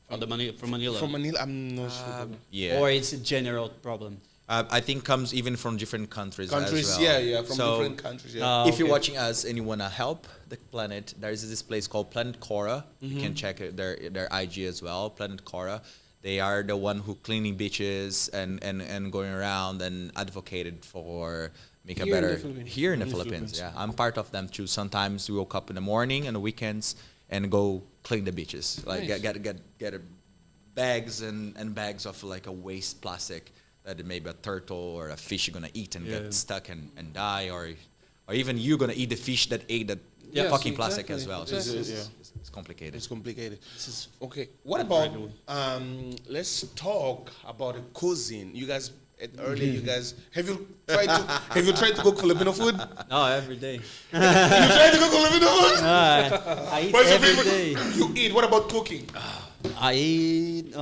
From Manila. From Manila, I'm not sure. Yeah. Or it's a general problem. I think comes even from different countries. Countries, as well. yeah, from So, different countries. Yeah. if you're Okay. watching us and you want to help the planet, there is this place called Planet Cora. You can check their IG as well, Planet Cora. They are the one who cleaning beaches and going around and advocated for make a Here in better the Philippines. here in the Philippines. Yeah, I'm part of them too. Sometimes we wake up in the morning and the weekends and go clean the beaches. Like Nice. get bags and bags of like a waste plastic that maybe a turtle or a fish you're gonna eat and get stuck and die, or even you're gonna eat the fish that ate that Yes, fucking plastic exactly. as well. So Exactly. it's complicated. It's complicated. Okay, what about let's talk about the cuisine. You guys earlier, you guys have you tried to cook Filipino food? No, every day. You tried to cook Filipino food? I eat What's your every favorite? day. You eat. What about cooking? I eat.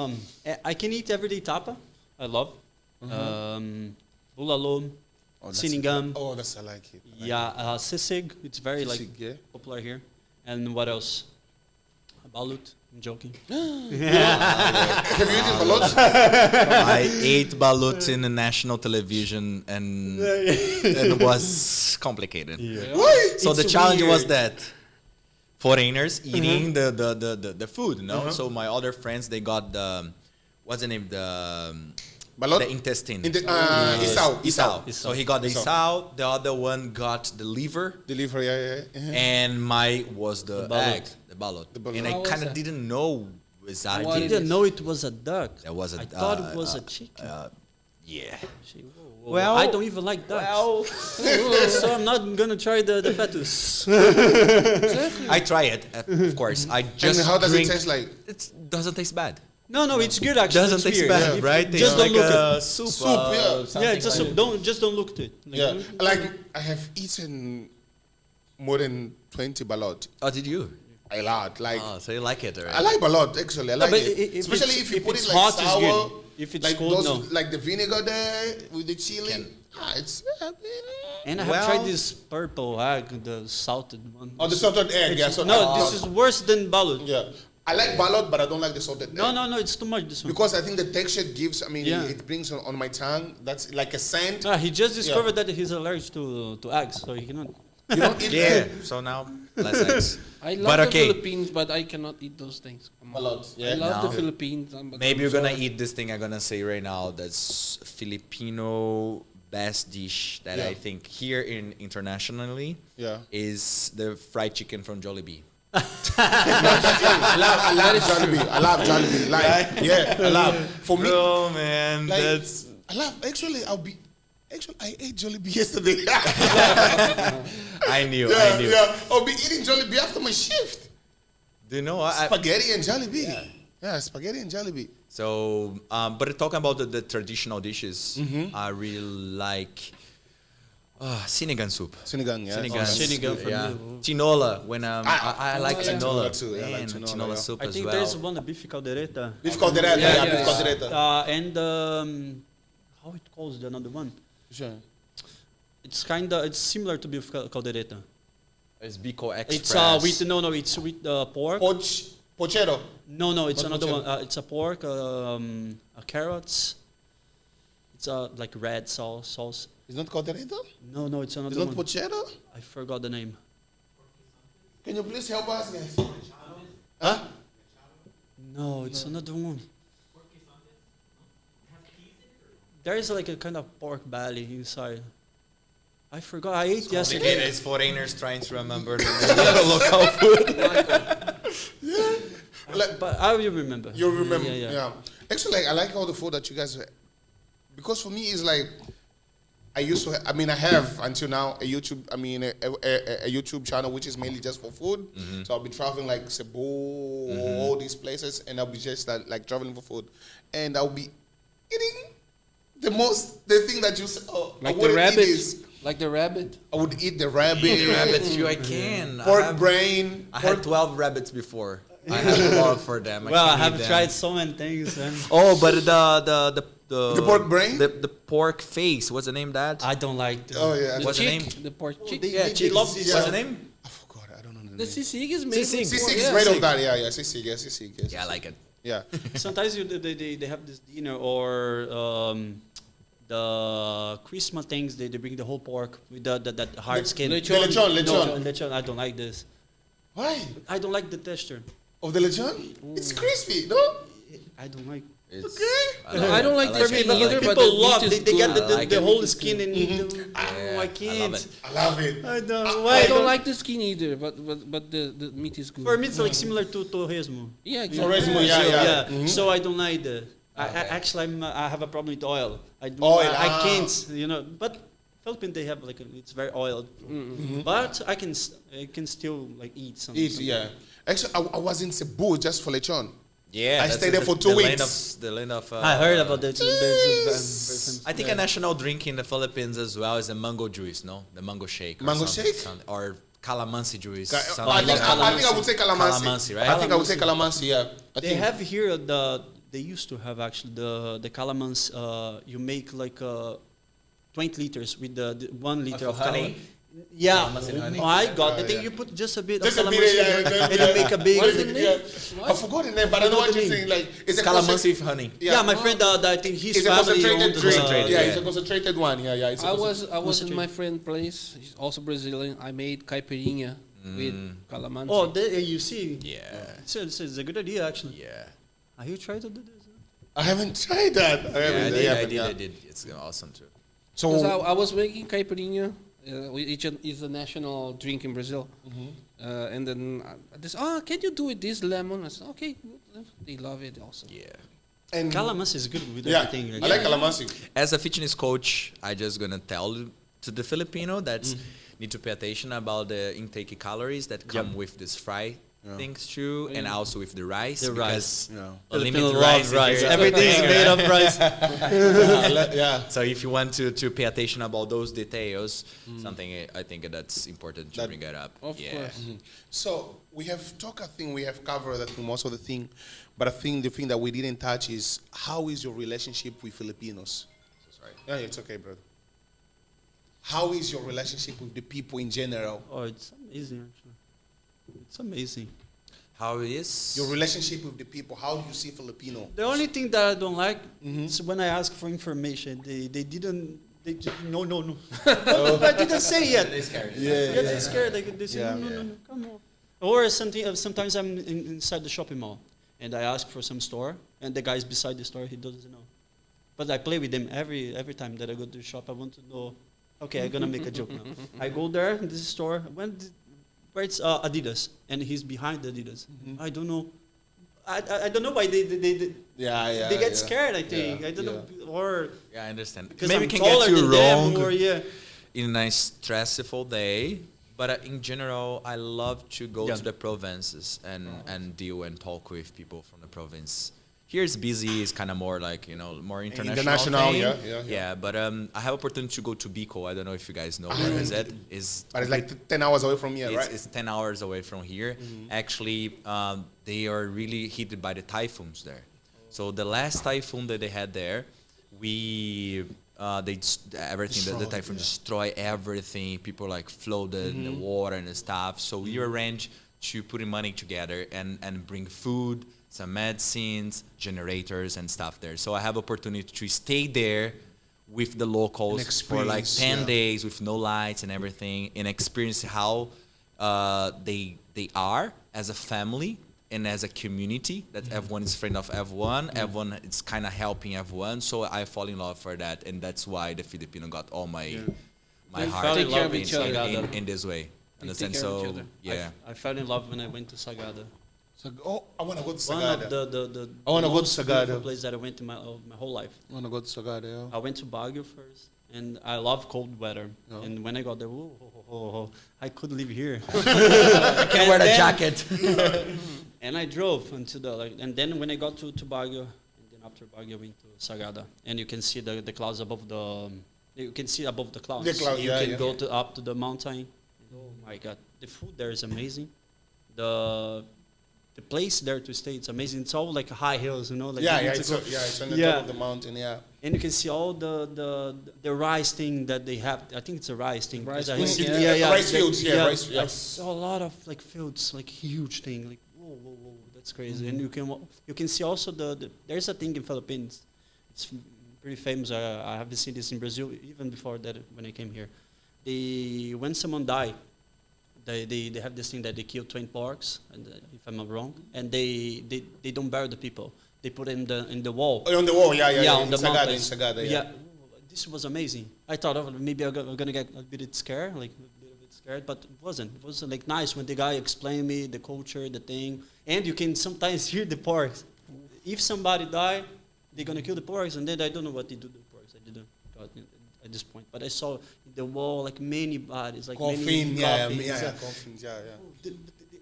I can eat everyday tapa. I love. Bulalom, sinigam. Oh, that's I like it. Yeah, sisig. It's very like Sisig, yeah. popular here. And what else? Balut. I'm joking. Have you eaten balot? I ate balut in the national television and it was complicated. Why? So the It's challenge was weird. that foreigners eating the food, no? So my other friends, they got the what's the name, Balot? the intestine. Isaw. So he got the isaw. The other one got the liver, Delivery, yeah. and my was the balut. egg, the balut. balut. And How I was kind of that? didn't know I exactly. didn't know it was a duck. There was a I thought it was a chicken. Yeah. Well, I don't even like ducks. So I'm not gonna try the fetus. I try it, of course. I just And how does drink. it taste like? It doesn't taste bad. No, it's good actually. Doesn't It's taste weird. bad, If- right? Just Tastes don't like look a at soup. Soup, yeah. Yeah, it's a soup. Don't look to it. Like, Yeah, like I have eaten more than 20 balot. Oh, did you? A lot. Like Oh, so you like it, I already? like balot actually. I like but it, if especially it's- if you if put it's it like hot, it's sour. good. If it's like cold, those, no. like the vinegar there with the chili. It's. And I have Well- tried this purple egg, the salted one. Oh, the salted egg. Yeah. So No, this is worse than balut. Yeah, I like balot, but I don't like the salted egg. No, it's too much. This one. Because I think the texture gives. I mean, Yeah. it brings on my tongue. That's like a scent. He just discovered that he's allergic to eggs, so he cannot. You don't eat Yeah. So now less eggs. I love But the okay. Philippines, but I cannot eat those things. Come on. Balot. I Yeah. love the No. Philippines. But Maybe I'm you're gonna sorry. eat this thing I'm gonna say right now. That's Filipino best dish that Yeah. I think here in internationally Yeah. is the fried chicken from Jollibee. I love Jollibee. I love Jollibee. Like, yeah, I love. For me, Oh man, like, that's I love. Actually, I ate Jollibee yesterday. I knew. Yeah. I'll be eating Jollibee after my shift. Do you know? I, Spaghetti and Jollibee. Yeah, spaghetti and Jollibee. So, but talking about the traditional dishes, I really like sinigang soup. Sinigang, yeah. Sinigang, Sinigang from yeah. you. Tinola. When I like tinola tinola too. Yeah, I like Man, tinola, tinola yeah. soup I as think well. there's one, the beef caldereta. Beef caldereta, Yeah, beef yeah. caldereta. And how it calls the another one? Sure. It's similar to beef caldereta. It's Bico Express. It's with pork. Pochero. No, it's What another pochero? one. It's a pork, carrots. It's like red sauce. It's not caldereta? No, it's It's another not one. pochero? I forgot the name. Can you please help us, guys? No, it's another one. There is like a kind of pork belly inside. I forgot. I ate yesterday. It's foreigners trying to remember the local food. Like, But I will remember. you remember? Yeah. Actually, like, I like all the food that you guys. Because for me, it's like I used to. I have until now a YouTube. A YouTube channel which is mainly just for food. So I'll be traveling like Cebu, all these places, and I'll be just like traveling for food, and I'll be eating the thing that you say. Oh, Like I the wouldn't eat rabbit. this. Like the rabbit. I would eat the rabbit, Rabbits, I can. pork brain. I had 12 rabbits before. I had a lot for them. Well, I can't eat have them. tried so many things. And Oh, but the The pork brain? the pork face. What's the name? That I don't like. Oh yeah. What's the name? The pork chick. She loves this. What's the name? I forgot. I don't know The the name. sisig is made Sisig. with Sisig pork, is yeah. made of that. Yeah, sisig. Yeah, sisig. Yes. Yeah, I like it. Yeah. Sometimes they have this dinner or the Christmas things. They bring the whole pork with that hard skin. lechon. Lechon. No, lechon. I don't like this. Why? I don't like the texture. Of the lechon? It's crispy, no? I don't like. It's, I don't like the skin either, but People the love. meat is They get good. the whole skin and eat them. Oh, I I can't. love it. I love it. I don't. I don't like the skin either, but the meat is good. For me, it's like similar to torresmo. Yeah, Torresmo, exactly. yeah. So I don't like the. Okay. Actually, I have a problem with oil. Oil, I can't. But Philippines they have like it's very oiled. But I can still like eat something. Eat, yeah. Actually, I was in Cebu just for lechon. Yeah, I that's stayed there for 2 weeks. The land of. I heard about that. I think a national drink in the Philippines as well is the mango juice, no? The mango shake. Or Mango something, shake? Or calamansi juice. I think I would say calamansi. Calamansi, right? I think I would say calamansi, yeah. They have here they used to have actually the calamans. You make like 20 liters with the 1 liter of honey? calamans. Yeah, Calamansi and honey? oh, I got. I Yeah, think yeah. you put just a bit Just a of bit, calamansi yeah, and you make a big. What is it? Yeah. I forgot the name, but I know what you're saying. Like, it's a Calamansi with honey. Yeah, my friend. I think his It's a family concentrated owned drink. the- Yeah, it's a concentrated one. Yeah. It's a I was in my friend place. He's also Brazilian. I made caipirinha with calamansi. Oh, you see. Yeah. It's a good idea actually. Yeah. Are you trying to do this? I haven't tried that. I did. It's awesome too. Because So I was making caipirinha, which is a national drink in Brazil. And then this, can you do it this lemon? I said, okay. They love it also. Yeah. and Calamansi is good with yeah, everything. I like calamansi. As a fitness coach, I just gonna tell to the Filipino that need to pay attention about the intake calories that come with this fry things too, and also with the rice. The because rice. Yeah. unlimited Filipino rice. love rice. here. Everything is made of rice. Yeah. So if you want to pay attention about those details, something I think that's important to That- bring it up. Of course. So we have talked. I think we have covered I think most of the thing, but I think the thing that we didn't touch is how is your relationship with Filipinos? Sorry. Yeah, it's okay, brother. How is your relationship with the people in general? Oh, it's amazing actually. It's amazing. How is Your relationship with the people. How do you see Filipino? The only thing that I don't like is when I ask for information, they didn't. They just, no. I didn't say yet. They're scared. They're scared. They say Yeah. no, come on. Or sometimes I'm inside the shopping mall and I ask for some store and the guy's beside the store he doesn't know. But I play with them every time that I go to the shop. I want to know. Okay, I'm gonna make a joke now. I go there in this store. Where it's Adidas and he's behind the Adidas. I don't know. I don't know why they Yeah. they get scared. I think Yeah, I don't know, or Yeah, I understand. because Maybe I'm can taller get you than them, wrong or yeah. in a stressful day, but in general, I love to go Yeah. to the provinces and deal and talk with people from the province. Here it's busy. It's kind of more like more international. thing. Yeah. But I have opportunity to go to Bicol. I don't know if you guys know where is that. But it's like 10 hours away from here, right? It's 10 hours away from here. Actually, they are really hit by the typhoons there. So the last typhoon that they had there, everything. The typhoon destroy everything. People like flooded in the water and the stuff. So we arranged to put money together and bring food, some medicines, generators and stuff there. So I have opportunity to stay there with the locals for like 10 days with no lights and everything, and experience how they are as a family and as a community, that everyone is friend of everyone, everyone is kind of helping everyone. So I fall in love for that, and that's why the Filipino got all my They heart fell in Take care love of in each other. Sagada. in this way. They Understand? take care of each So other. yeah. I fell in love when I went to Sagada. So, I want to go to One Sagada. of the I wanna go to most Sagada. beautiful place that I went in my whole life. I want to go to Sagada, yeah. I went to Baguio first, and I love cold weather. Oh. And when I got there, I could live here. I can wear a then- jacket. And I drove into and then when I got to Baguio, and then after Baguio, I went to Sagada, and you can see the clouds above you can see above the clouds. The cloud, you yeah, can yeah. go up to the mountain. Oh my God, the food there is amazing. The place there to stay, it's amazing. It's all like high hills, like you need to It's go- it's on the Yeah. top of the mountain, yeah. And you can see all the rice thing that they have. I think it's a rice thing. Rice because I field, see- yeah. Rice fields, yeah, rice, yeah. I saw a lot of like fields, like huge thing, like whoa, that's crazy. And you can see also there's a thing in Philippines. It's pretty famous. I haven't seen this in Brazil even before that when I came here. When someone die, they have this thing that they kill 20 porks, and if I'm not wrong, and they don't bury the people. they put in the wall. Oh, on the wall, yeah. On the Sagada, mountain. in Sagada, yeah. This was amazing. I thought maybe I'm gonna get a bit scared, like a little bit scared, but it wasn't. It was like nice when the guy explained me the culture, the thing, and you can sometimes hear the porks. If somebody die, they're gonna kill the porks, and then I don't know what they do to the porks. I didn't got it at this point, but I saw the wall like many bodies, like many coffins, yeah.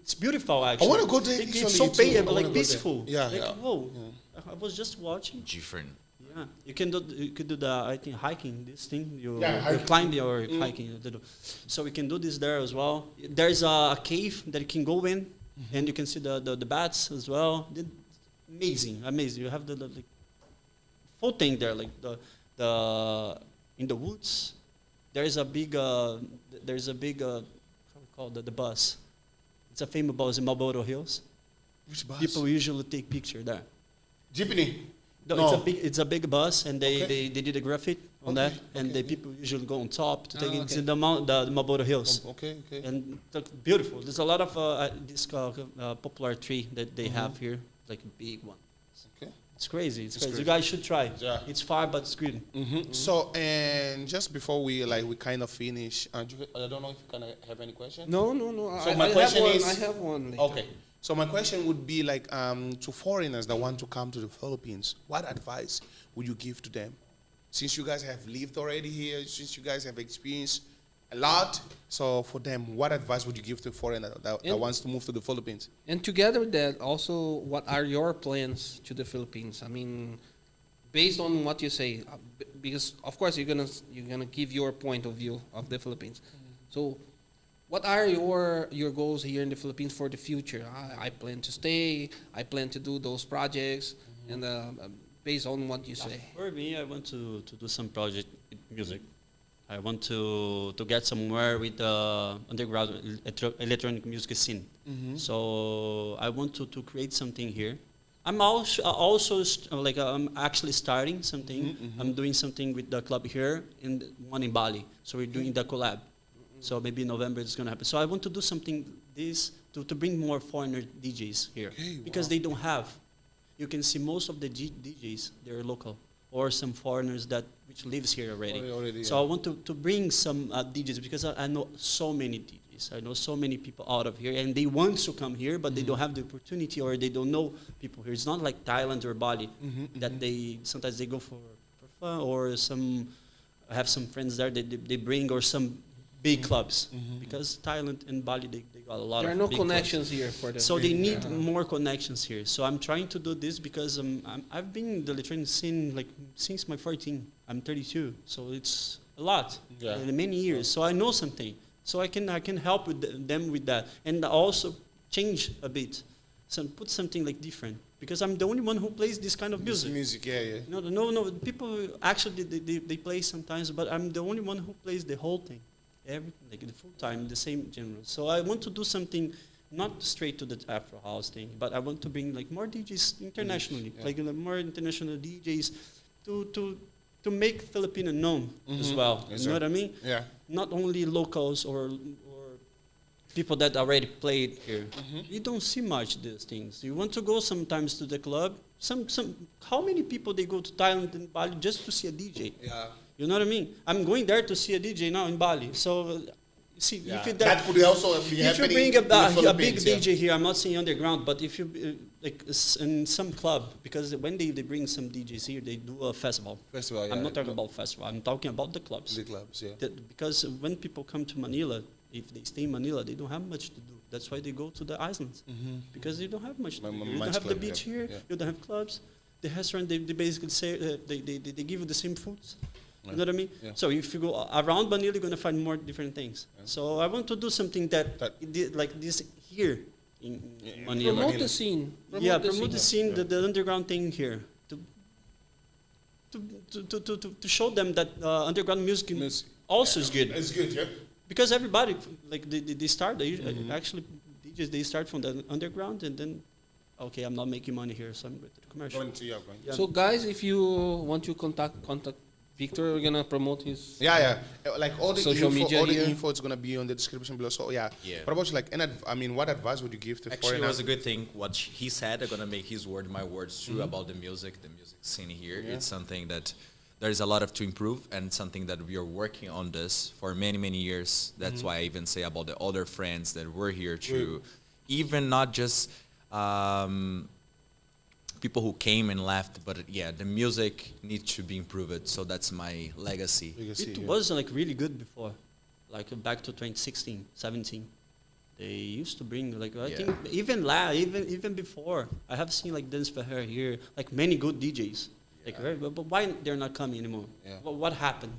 It's beautiful, actually. I want to go there. It's so like peaceful. Yeah, like, whoa. I was just watching. Different. Yeah, you can do the I think hiking. This thing you hiking. climb or hiking. So we can do this there as well. There's a cave that you can go in, and you can see the bats as well. Amazing. You have the like, full thing there, like the in the woods. There's a big how we call the bus. It's a famous bus in Marlboro Hills. Which bus? People usually take picture there. Jeepney. No, it's a big bus, and they did a graffiti on that, and the people usually go on top to take it to the Marlboro Hills. Okay. And it's beautiful. There's a lot of this popular tree that they have here, like a big one. Okay. It's crazy. It's crazy. You guys should try. Yeah. It's far, but it's good. So, and just before we kind of finish, I don't know if you kind of have any questions. No. So my question is, I have one. Later. Okay. So my question would be like to foreigners that want to come to the Philippines, what advice would you give to them? Since you guys have lived already here, since you guys have experienced a lot, so for them, what advice would you give to a foreigner that wants to move to the Philippines? And together with that, also, what are your plans to the Philippines? I mean, based on what you say, because of course you're gonna give your point of view of the Philippines. So, what are your goals here in the Philippines for the future? I plan to stay. I plan to do those projects, and based on what you say. For me, I want to do some project with music. I want to get somewhere with the underground electronic music scene. So I want to create something here. I'm also I'm actually starting something. I'm doing something with the club here and one in Bali. So we're doing the collab. So maybe in November it's gonna happen. So I want to do something to bring more foreigner DJs here because they don't have. You can see most of the DJs they're local or some foreigners which lives here already. So I want to bring some DJs because I know so many DJs. I know so many people out of here and they want to come here but they don't have the opportunity or they don't know people here. It's not like Thailand or Bali that they sometimes they go for fun or I have some friends there they bring or some big clubs because Thailand and Bali they got a lot of. There are no big connections clubs. here for them. So they need more connections here. So I'm trying to do this because I've been in the electronic scene like since my 14. I'm 32, so it's a lot. Many years. So I know something. So I can help with them with that and also change a bit. So put something like different because I'm the only one who plays this kind of music. No. People actually they play sometimes, but I'm the only one who plays the whole thing. Everything, like the full time, the same genre. So I want to do something not straight to the Afro house thing, but I want to bring like more DJs internationally, like more international DJs to make Filipino known as well. You know what I mean? Yeah. Not only locals or people that already played here. You don't see much these things. You want to go sometimes to the club. How many people they go to Thailand and Bali just to see a DJ? Yeah. You know what I mean? I'm going there to see a DJ now in Bali. So, see, that could also be if you bring a big DJ here, I'm not saying underground, but if you like in some club, because when they bring some DJs here, they do a festival. I'm not talking about festival. I'm talking about the clubs. The clubs, yeah. Because when people come to Manila, if they stay in Manila, they don't have much to do. That's why they go to the islands because they don't have much to do. You don't have the beach here. You don't have clubs. The restaurant, they basically say they give you the same foods. You know what I mean? Yeah. So if you go around Manila, you're going to find more different things. Yeah. So I want to do something like this here in Manila. Promote the scene. Promote the scene, the underground thing here. To show them that underground music also is good. It's good, yeah. Because everybody, like they start, actually DJs, they start from the underground and then, okay, I'm not making money here, so I'm going to the commercial. So guys, if you want to contact Victor gonna promote his. Yeah. Like all the Social media all the here. info is gonna be on the description below. So yeah. Yeah. What about you? Like, what advice would you give to Actually, it foreigners? was a good thing. What he said, I'm gonna make his word my words too about the music scene here. Yeah. It's something that there is a lot of to improve, and something that we are working on this for many years. That's why I even say about the other friends that were here to, even not just people who came and left, but yeah, the music needs to be improved. So that's my legacy. It was like really good before, like back to 2016, 17. They used to bring like I Yeah. think even before. I have seen like Dance for Her here, like many good DJs. Like but why they're not coming anymore? Yeah. What happened?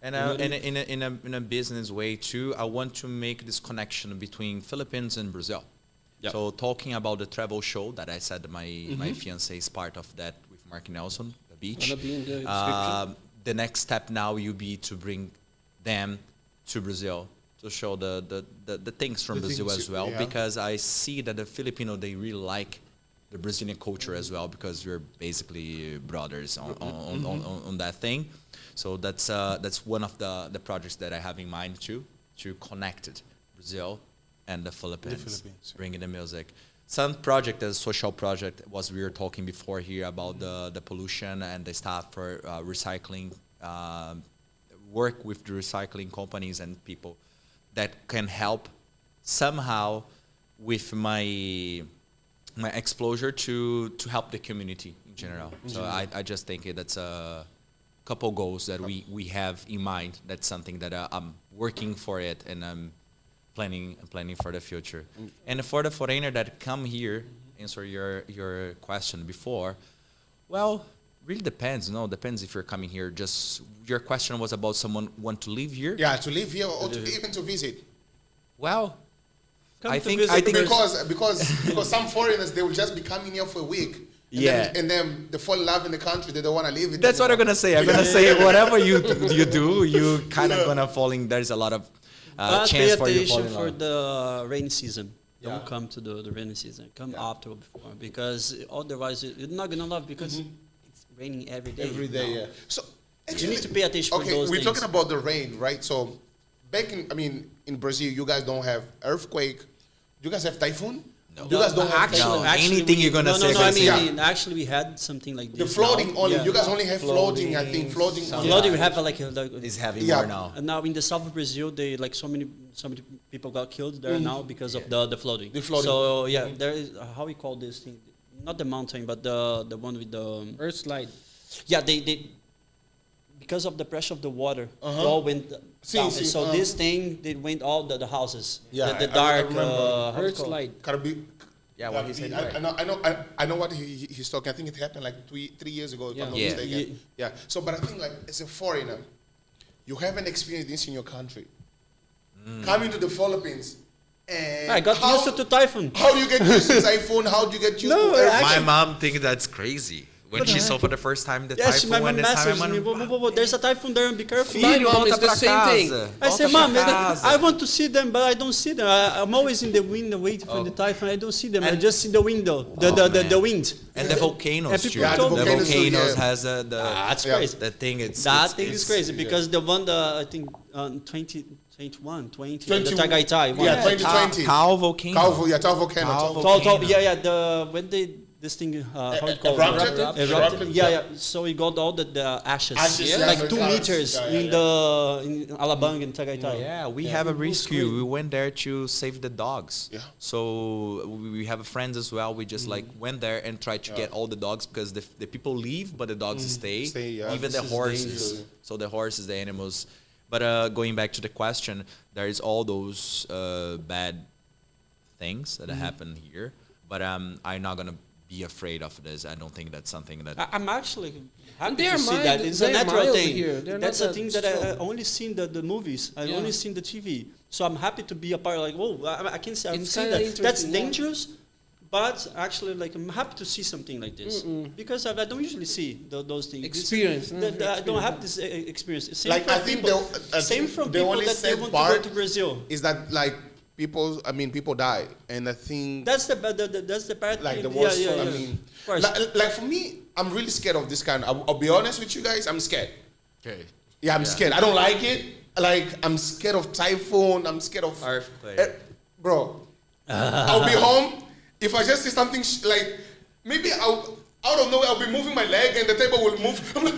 And You know what I in a business way too, I want to make this connection between Philippines and Brazil. Yeah. So talking about the travel show that I said my fiance is part of that with Mark Nelson, the beach. Gonna be in the description. The next step now will be to bring them to Brazil to show the things from The Brazil things, as well, yeah. because I see that the Filipino, they really like the Brazilian culture as well, because we're basically brothers on that thing. So that's one of the projects that I have in mind too, to connect it, Brazil and the Philippines, bringing the music. Some project, as social project, was we were talking before here about the pollution and the stuff for recycling, work with the recycling companies and people that can help somehow with my exposure to help the community in general. So I just think that's a couple goals that we have in mind. That's something that I'm working for it, and I'm planning for the future. And for the foreigner that come here, answer your question before, well, really depends. No, depends if you're coming here. Just your question was about someone want to live here. Yeah, to live here or even to visit. Well, I think Because some foreigners, they will just be coming here for a week. And then they fall in love in the country. They don't want to leave it. That's what I'm gonna say. I'm gonna say whatever you do, you kind of gonna fall in. There's a lot of chance for you to fall Pay attention in for love. the rainy season. Yeah. Don't come to the rainy season. Come after or before, because otherwise you're not gonna love, because it's raining every day. Every day, now. yeah. So You need to pay attention for those we're things. talking about the rain, right? So in Brazil, you guys don't have earthquake. You guys have typhoon? No. You guys don't have No. Anything you're gonna say, I say. mean, actually, we had something like the this. floating now. only. Yeah. You guys only have floating. I think floating. Flooding, we have like Is having Yeah. more now. and now in the south of Brazil, they like so many people got killed there now because of the flooding. The flooding. So yeah, there is how we call this thing, not the mountain, but the one with the Earth slide. yeah, they because of the pressure of the water, it all went down. See, So this thing, they went all the houses. Yeah, the I dark remember. how it's Earth called? slide. Caribbean. Yeah, what he said. I know what he's talking. I think it happened like 3 years ago, if I'm not Yeah. mistaken. Yeah. So, but I think like as a foreigner, you haven't experienced this in your country. Coming to the Philippines, and I got used to the typhoon. How do you get used to typhoon? How do you get used No, to earthquake? My mom thinks that's crazy. When she saw for the first time the Yes, my typhoon, mom messaged me. "Whoa, there's a typhoon there, be careful. My mom is the same thing. I said, Mom, I want to see them, but I don't see them. I'm always in the window waiting for the typhoon. I don't see them. I just see the window, the wind. And the volcanoes And too. people Yeah, told the me- volcanoes too, volcanoes yeah. has That's Yeah. crazy. the thing. That thing is crazy because the one, I think, 2021, 20, the 21. Tagaytay one. Yeah, 2020. Cow volcano. Tao volcano. Tao Tao- volcano. Yeah, when this thing, how you call Erupted? it? Erupted? Yeah. So we got all the ashes, Ashes, yeah. like 2 Yeah, meters yeah, in Alabang and Tagaytay. Yeah, we have a rescue. We went there to save the dogs. Yeah. So we have friends as well. We just like went there and tried to get all the dogs, because the people leave, but the dogs stay. Yeah. Even the This is horses. dangerous. So the horses, the animals. But going back to the question, there is all those bad things that happen here. But I'm not gonna be afraid of this. I don't think that's something that. I'm actually happy They to are see that. mild- It's a they're natural mild thing. here. They're That's not a thing that that I strong. only seen the movies. I Yeah. only seen the TV. So I'm happy to be a part. Like, whoa, I can see. I'm It's seeing kinda that. That's interesting, yeah. dangerous, but actually, like, I'm happy to see something like this because I don't usually see those things. Experience, I don't have this experience. Same Like, from I think people, the from the people only that they sad want part to go to Brazil. is that like people die, and I think That's the part. like the yeah, worst. yeah, I yeah. mean, Of course. like for me, I'm really scared of this kind. I'll be honest with you guys. I'm scared Okay. Yeah, I'm scared. I don't like it. Like, I'm scared of typhoon. I'm scared of Earthquake. Bro, I'll be home. If I just see something like, maybe out of nowhere, I'll be moving my leg and the table will move. I'm like,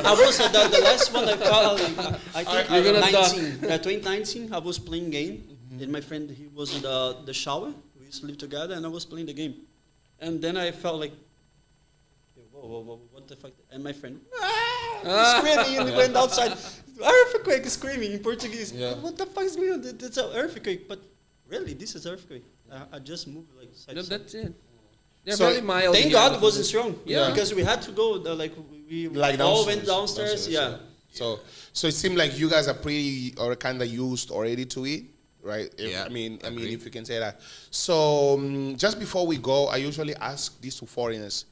I was the last one I felt. I think You're gonna 2019. I was playing game, and my friend he was in the shower. We used to live together, and I was playing the game, and then I felt like, whoa, what the fuck? And my friend screaming, and he went outside. Earthquake, screaming in Portuguese. Yeah. What the fuck is going on? It's an earthquake, but really, this is earthquake. I just moved like side No, to side. that's it. They're So, very mild. Thank here. God it wasn't strong. Yeah. Because we had to go, we Like all downstairs. went downstairs. Yeah. So it seems like you guys are pretty or kind of used already to it, right? Yeah, I mean, agree. if you can say that. So just before we go, I usually ask this to foreigners.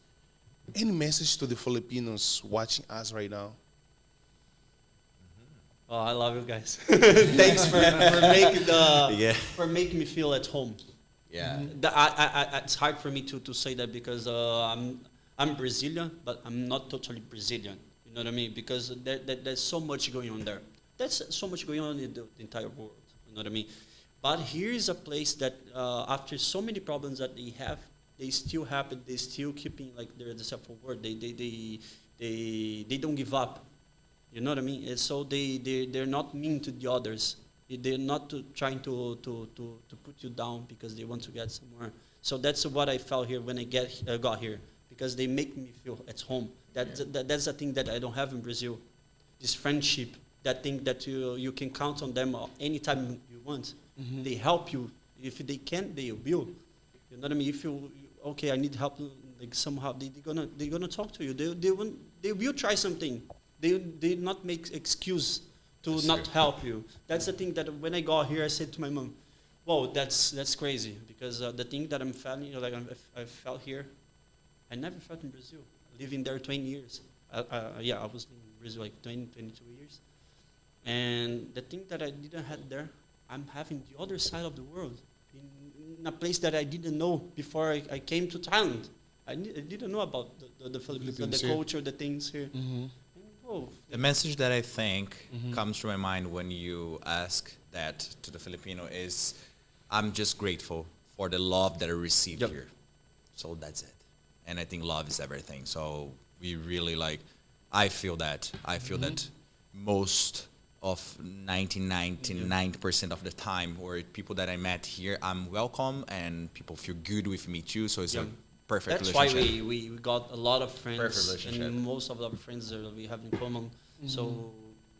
Any message to the Filipinos watching us right now? Oh, I love you guys. Thanks for making for making me feel at home. Yeah. It's hard for me to say that because I'm Brazilian, but I'm not totally Brazilian. You know what I mean? Because there's so much going on there. There's so much going on in the entire world. You know what I mean? But here is a place that after so many problems that they have, they still happen. They still keeping like their self-worth. They don't give up. You know what I mean? And so they're not mean to the others. They're not trying to put you down because they want to get somewhere. So that's what I felt here when I got here, because they make me feel at home. That's the thing that I don't have in Brazil. This friendship, that thing that you can count on them anytime you want. Mm-hmm. They help you. If they can, they will. You know what I mean? If you okay, I need help. Like somehow they're gonna talk to you. They will try something. They not make excuse to not help you. That's the thing that when I got here, I said to my mom, "Whoa, that's crazy." Because the thing that I'm feeling, I felt here, I never felt in Brazil. Living there 20 years. I was in Brazil like 20, 22 years. And the thing that I didn't have there, I'm having the other side of the world. In a place that I didn't know before I came to Thailand. I didn't know about the Philippines, the culture, the things here. Mm-hmm. Oh, The message that I think comes to my mind when you ask that to the Filipino is, I'm just grateful for the love that I received Yep. here. So that's it. And I think love is everything. So we really I feel that. I feel that most of 99% of the time, or people that I met here, I'm welcome and people feel good with me too. So it's a perfect that's why relationship. we got a lot of friends, Perfect relationship. and most of our friends that we have in common. So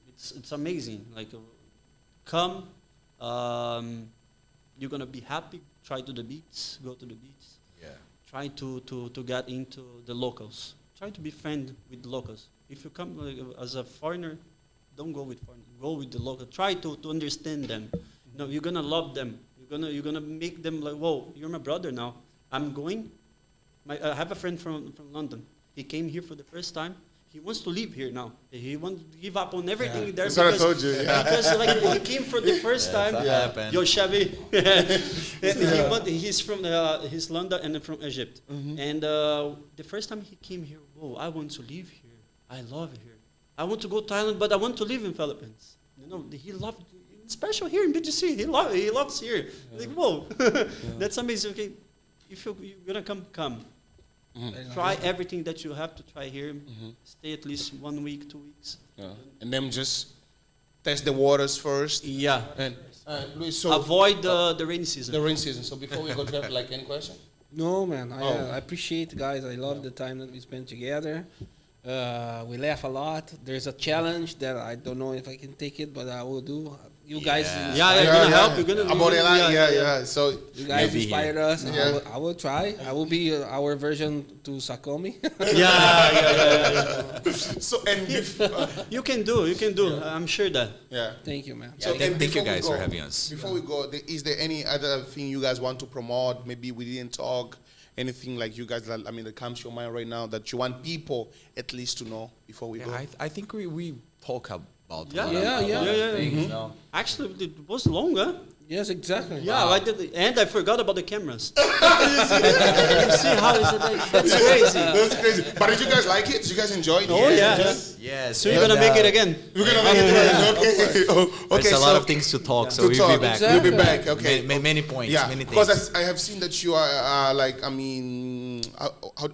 it's amazing. Like, come, you're gonna be happy. Try to the beach, go to the beach. Yeah. Try to get into the locals. Try to be friend with the locals. If you come as a foreigner, don't go with foreigner. Go with the local. Try to understand them. No, you're gonna love them. You're gonna make them like, whoa, you're my brother now. I'm going. I have a friend from London. He came here for the first time. He wants to live here now. He wants to give up on everything there. That's what I told you. Yeah. Because like he came for the first time. happened. Yo, Xavi. He's from he's London and from Egypt. And the first time he came here, whoa, I want to live here. I love it here. I want to go to Thailand, but I want to live in Philippines. You know, he loved, especially here in BGC. He loves here. Like, whoa, that's amazing. Okay, if you're gonna come. Try everything that you have to try here. Stay at least 1 week, 2 weeks. Yeah. And then just test the waters first. Yeah. And Luis, so Avoid the rainy season. the rain season. So before we go, do you have like any question? No, man. Oh. I appreciate, guys. I love the time that we spent together. We laugh a lot. There's a challenge that I don't know if I can take it, but I will do. You guys, Yeah. Yeah, you're gonna help. You're gonna. Yeah. So you guys Maybe inspired us. Yeah. I will try. I will be our version to Sakomi. Yeah. so and You can do. I'm sure that. yeah. Thank you, man. So Thank and you before we guys for go- having us. Before we go, is there any other thing you guys want to promote? Maybe we didn't talk. Anything like you guys, that comes to your mind right now that you want people at least to know before we go? I think we talk about Yeah. a lot of Yeah. things, no? Actually, it was longer. Yes, exactly. Yeah, I did, and I forgot about the cameras. You see how is it like? That's crazy. That's crazy. But did you guys like it? Did you guys enjoy it? Oh yeah. Yes. So you're gonna make it again. We're gonna make it again. Okay. Okay. There's a lot of things to talk, so we'll be back. Exactly. We'll be back. Okay. Many points, Yeah, many things. because I have seen that you are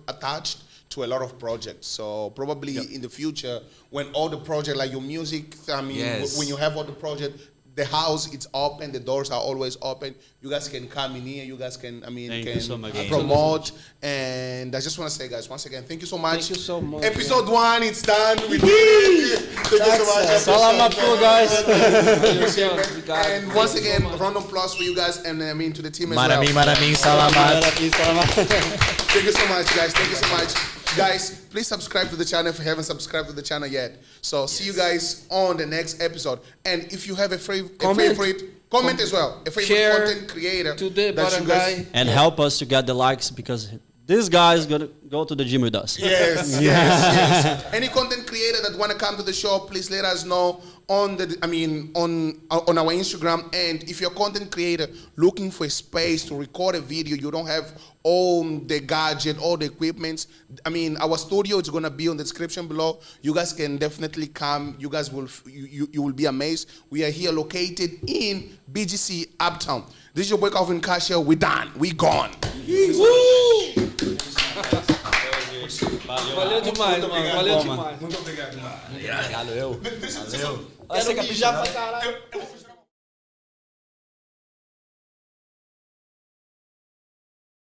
attached to a lot of projects. So probably in the future, when all the project, like your music, Yes. when you have all the project, the house it's open, the doors are always open. You guys can come in here. You guys can, Thank you so much. promote. And I just want to say, guys, once again, thank you so much. Thank you so much. Episode 1, it's done. We did it. Thank you so much. Salamat po, guys. And once again, round of applause for you guys, and to the team as well. Maraming salamat. Thank you so much, guys. Thank you so much. Guys, please subscribe to the channel if you haven't subscribed to the channel yet. So see you guys on the next episode. And if you have a favorite comment as well, a favorite Share content creator to the that you guys, barangay. And help us to get the likes because this guy is gonna go to the gym with us. yes, yes. Any content creator that want to come to the show, please let us know on on our Instagram. And if you're a content creator looking for a space to record a video, you don't have all the gadget, all the equipments. Our studio is gonna be on the description below. You guys can definitely come. You guys will you will be amazed. We are here located in BGC Uptown. This is your boy Calvin Castiel. We're done. We gone. Valeu demais, mano. Valeu demais. Muito obrigado. Valeu. Quero mijar pra caralho.